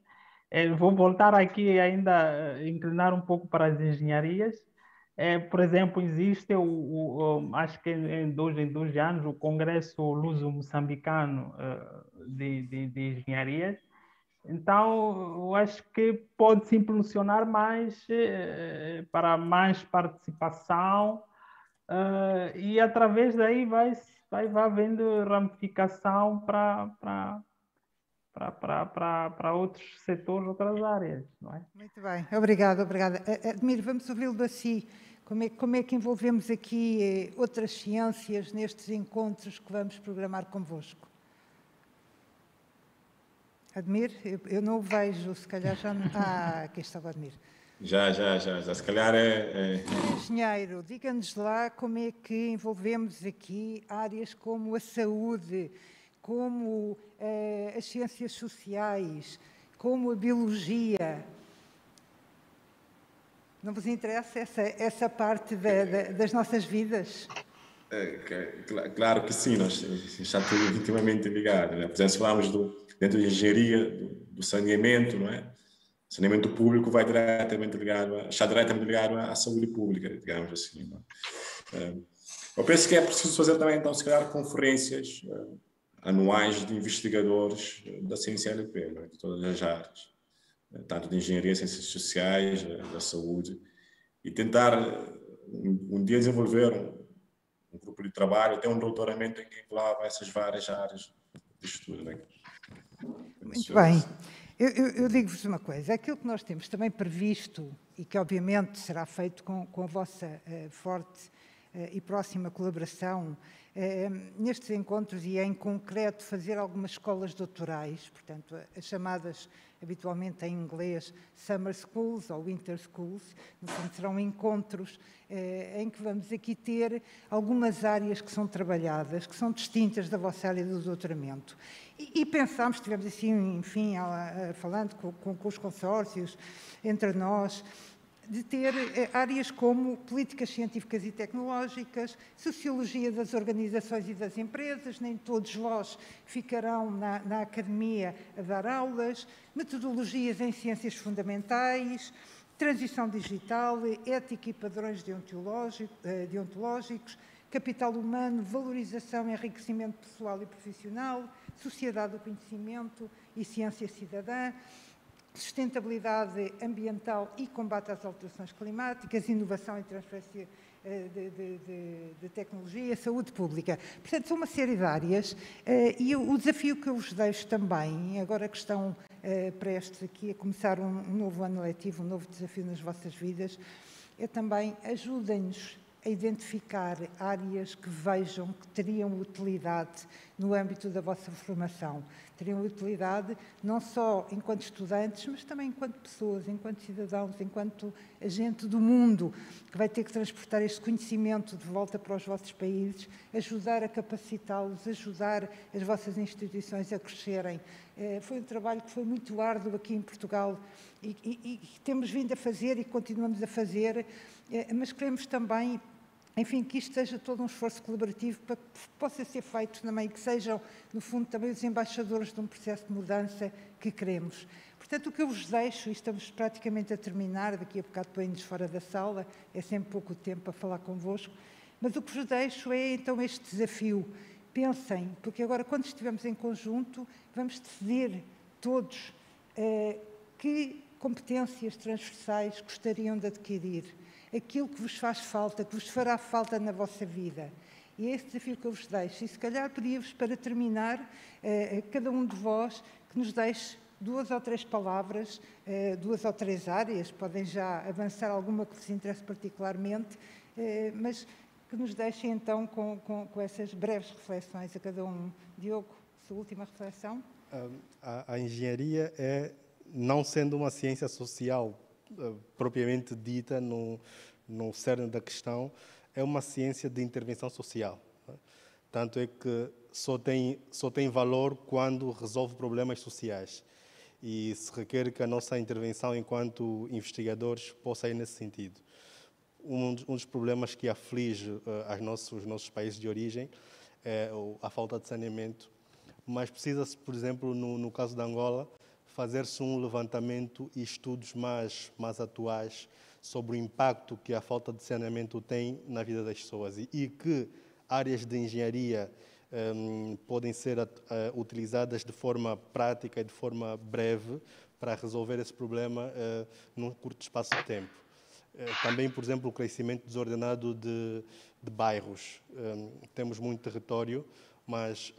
Vou voltar aqui ainda, inclinar um pouco para as engenharias. Por exemplo, existe, acho que em 2 anos, o Congresso Luso-Moçambicano de Engenharias. Então, eu acho que pode-se impulsionar mais para mais participação e através daí vai havendo ramificação para outros setores, outras áreas, não é? Muito bem, obrigada. Admiro, vamos ouvi-lo assim. Como é que envolvemos aqui outras ciências nestes encontros que vamos programar convosco? Admir, eu não o vejo, se calhar já não... aqui está o Admir. Já, se calhar Engenheiro, diga-nos lá como é que envolvemos aqui áreas como a saúde, como as ciências sociais, como a biologia. Não vos interessa essa parte das nossas vidas? Claro que sim, nós está tudo intimamente ligado. Né? Por exemplo, se falarmos dentro da engenharia, do saneamento, não é? O saneamento público está diretamente ligado à saúde pública, digamos assim. Não é? Eu penso que é preciso fazer também, então, se calhar, conferências anuais de investigadores da CNCLP, não é? De todas as áreas, tanto de engenharia, ciências sociais, da saúde, e tentar um dia desenvolver um grupo de trabalho, até um doutoramento em que englobava essas várias áreas de estudo. Né? Muito bem. Eu digo-vos uma coisa, aquilo que nós temos também previsto, e que obviamente será feito com a vossa forte e próxima colaboração, nestes encontros e em concreto fazer algumas escolas doutorais, portanto, as chamadas habitualmente em inglês Summer Schools ou Winter Schools, no fundo serão encontros em que vamos aqui ter algumas áreas que são trabalhadas, que são distintas da vossa área do doutoramento. E pensámos, estivemos assim, enfim, falando com os consórcios, entre nós, de ter áreas como políticas científicas e tecnológicas, sociologia das organizações e das empresas, nem todos vós ficarão na academia a dar aulas, metodologias em ciências fundamentais, transição digital, ética e padrões deontológicos, capital humano, valorização e enriquecimento pessoal e profissional, sociedade do conhecimento e ciência cidadã, sustentabilidade ambiental e combate às alterações climáticas, inovação e transferência de tecnologia, saúde pública. Portanto, são uma série de áreas e o desafio que eu vos deixo também, agora que estão prestes aqui a começar um novo ano letivo, um novo desafio nas vossas vidas, é também ajudem-nos a identificar áreas que vejam que teriam utilidade no âmbito da vossa formação. Teriam utilidade não só enquanto estudantes, mas também enquanto pessoas, enquanto cidadãos, enquanto agente do mundo, que vai ter que transportar este conhecimento de volta para os vossos países, ajudar a capacitá-los, ajudar as vossas instituições a crescerem. Foi um trabalho que foi muito árduo aqui em Portugal e temos vindo a fazer e continuamos a fazer, mas queremos também, enfim, que isto seja todo um esforço colaborativo para que possa ser feito também, que sejam, no fundo, também os embaixadores de um processo de mudança que queremos. Portanto, o que eu vos deixo, e estamos praticamente a terminar, daqui a bocado põe-nos fora da sala, é sempre pouco tempo para falar convosco, mas o que vos deixo é, então, este desafio. Pensem, porque agora, quando estivermos em conjunto, vamos decidir todos que competências transversais gostariam de adquirir, aquilo que vos faz falta, que vos fará falta na vossa vida. E é esse desafio que eu vos deixo. E se calhar pedia-vos para terminar, cada um de vós, que nos deixe 2 ou 3 palavras, 2 ou 3 áreas, podem já avançar alguma que vos interesse particularmente, mas que nos deixem então com essas breves reflexões a cada um. Diogo, sua última reflexão? A engenharia não sendo uma ciência social propriamente dita no cerne da questão, é uma ciência de intervenção social. Tanto é que só tem valor quando resolve problemas sociais. E se requer que a nossa intervenção enquanto investigadores possa ir nesse sentido. Um dos problemas que aflige os nossos países de origem é a falta de saneamento, mas precisa-se, por exemplo, no caso da Angola, fazer-se um levantamento e estudos mais atuais sobre o impacto que a falta de saneamento tem na vida das pessoas e que áreas de engenharia podem ser utilizadas de forma prática e de forma breve para resolver esse problema num curto espaço de tempo. Também, por exemplo, o crescimento desordenado de bairros. Temos muito território, mas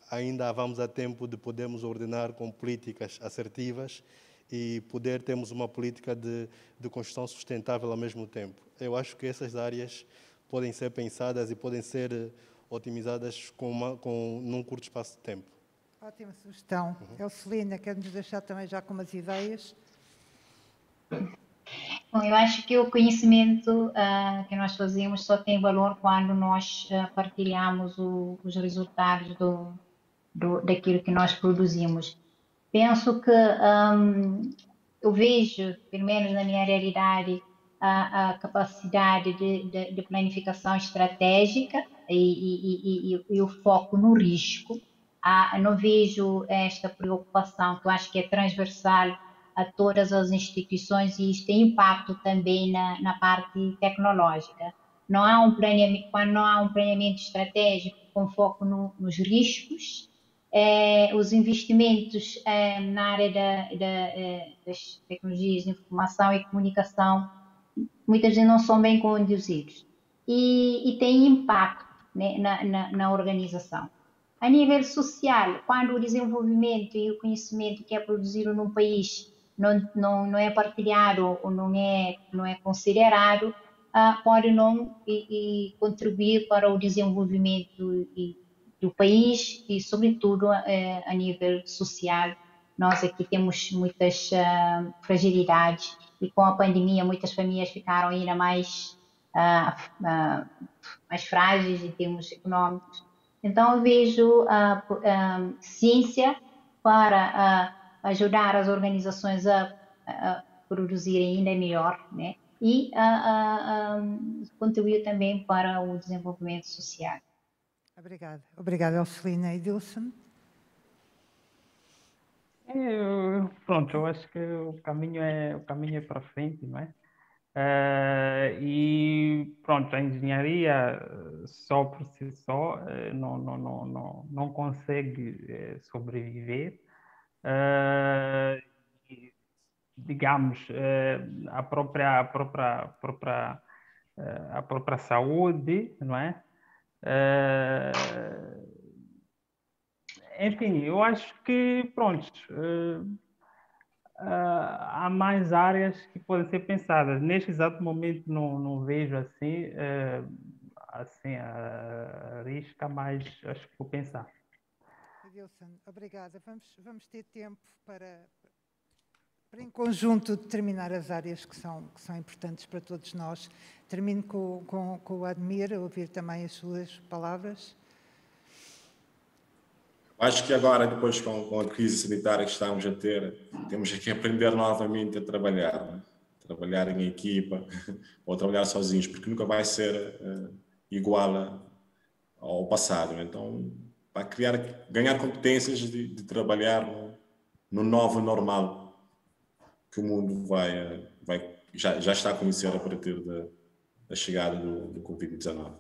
ainda vamos a tempo de podermos ordenar com políticas assertivas e termos uma política de construção sustentável ao mesmo tempo. Eu acho que essas áreas podem ser pensadas e podem ser otimizadas num curto espaço de tempo. Ótima sugestão. Elcelina, quer-nos deixar também já com umas ideias? Bom, eu acho que o conhecimento que nós fazemos só tem valor quando nós partilhamos os resultados daquilo que nós produzimos. Penso que eu vejo, pelo menos na minha realidade, a capacidade de planificação estratégica e o foco no risco. Não vejo esta preocupação, que eu acho que é transversal a todas as instituições, e isto tem impacto também na parte tecnológica. Quando não há um planeamento estratégico com foco nos riscos, os investimentos na área das tecnologias de informação e comunicação muitas vezes não são bem conduzidos e tem impacto, né, na organização. A nível social, quando o desenvolvimento e o conhecimento que é produzido num país não é partilhado ou não é considerado, pode não contribuir para o desenvolvimento do país e, sobretudo, a nível social. Nós aqui temos muitas fragilidades e, com a pandemia, muitas famílias ficaram ainda mais frágeis em termos econômicos. Então, eu vejo ciência para ajudar as organizações a produzirem ainda melhor, né? E contribuir também para o desenvolvimento social. Obrigada. Obrigada, Elcelina. Edilson? Pronto, eu acho que o caminho é para frente, não é? E pronto, a engenharia só por si só não consegue sobreviver. Digamos, a própria saúde, não é? Enfim, eu acho que, pronto, há mais áreas que podem ser pensadas. Neste exato momento não vejo assim a risca, mas acho que vou pensar. Edilson, obrigada. Vamos ter tempo para em conjunto determinar as áreas que são importantes para todos nós. Termino com o Admir, a ouvir também as suas palavras. Acho que agora, depois com a crise sanitária que estamos a ter, temos que aprender novamente a trabalhar, né? Trabalhar em equipa ou trabalhar sozinhos, porque nunca vai ser igual ao passado. Então, para ganhar competências de trabalhar no novo normal que o mundo já está a conhecer a partir da chegada do Covid-19.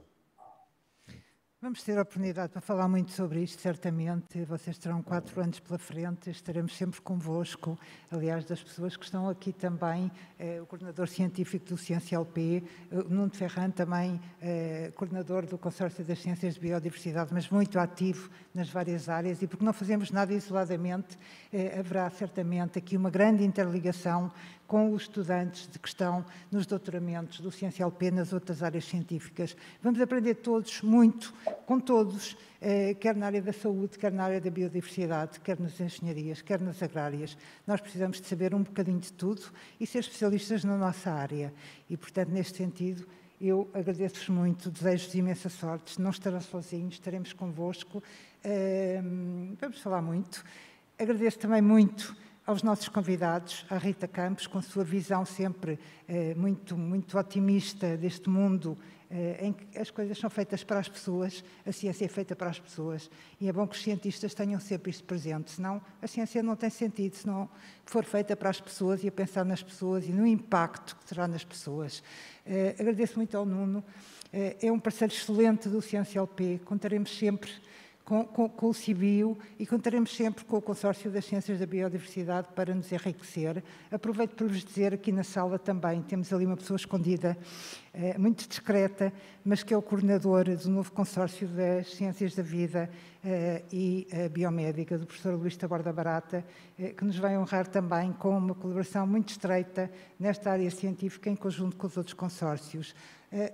Vamos ter a oportunidade para falar muito sobre isto, certamente. Vocês terão 4 anos pela frente, estaremos sempre convosco. Aliás, das pessoas que estão aqui também, o coordenador científico do CienciaLP, o Nuno Ferran, também coordenador do Consórcio das Ciências de Biodiversidade, mas muito ativo nas várias áreas, e porque não fazemos nada isoladamente, haverá certamente aqui uma grande interligação com os estudantes que estão nos doutoramentos do CienciaLP nas outras áreas científicas. Vamos aprender todos muito, com todos, quer na área da saúde, quer na área da biodiversidade, quer nas engenharias, quer nas agrárias. Nós precisamos de saber um bocadinho de tudo e ser especialistas na nossa área. E, portanto, neste sentido, eu agradeço-vos muito, desejo-vos imensa sorte, não estarão sozinhos, estaremos convosco. Vamos falar muito. Agradeço também muito aos nossos convidados, à Rita Campos, com a sua visão sempre muito otimista deste mundo em que as coisas são feitas para as pessoas, a ciência é feita para as pessoas, e é bom que os cientistas tenham sempre isto presente, senão a ciência não tem sentido, se não for feita para as pessoas e a pensar nas pessoas e no impacto que terá nas pessoas. Agradeço muito ao Nuno, é um parceiro excelente do CienciaLP, contaremos sempre com o CIBio e contaremos sempre com o Consórcio das Ciências da Biodiversidade para nos enriquecer. Aproveito para vos dizer, aqui na sala também temos ali uma pessoa escondida, muito discreta, mas que é o coordenador do novo Consórcio das Ciências da Vida e Biomédica, do professor Luís Taborda Barata, que nos vai honrar também com uma colaboração muito estreita nesta área científica em conjunto com os outros consórcios.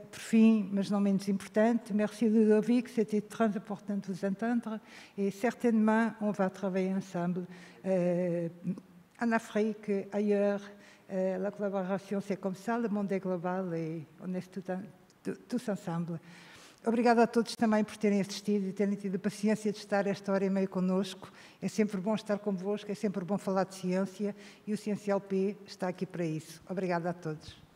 Por fim, mas não menos importante, merci Ludovic, c'était très important de vous entendre et certainement on va travailler ensemble en Afrique, ailleurs. La collaboration c'est comme ça, le monde est global et on est tous ensemble. Obrigada a todos também por terem assistido e terem tido a paciência de estar esta hora e meia connosco. É sempre bom estar convosco, é sempre bom falar de ciência e o CienciaLP está aqui para isso. Obrigada a todos.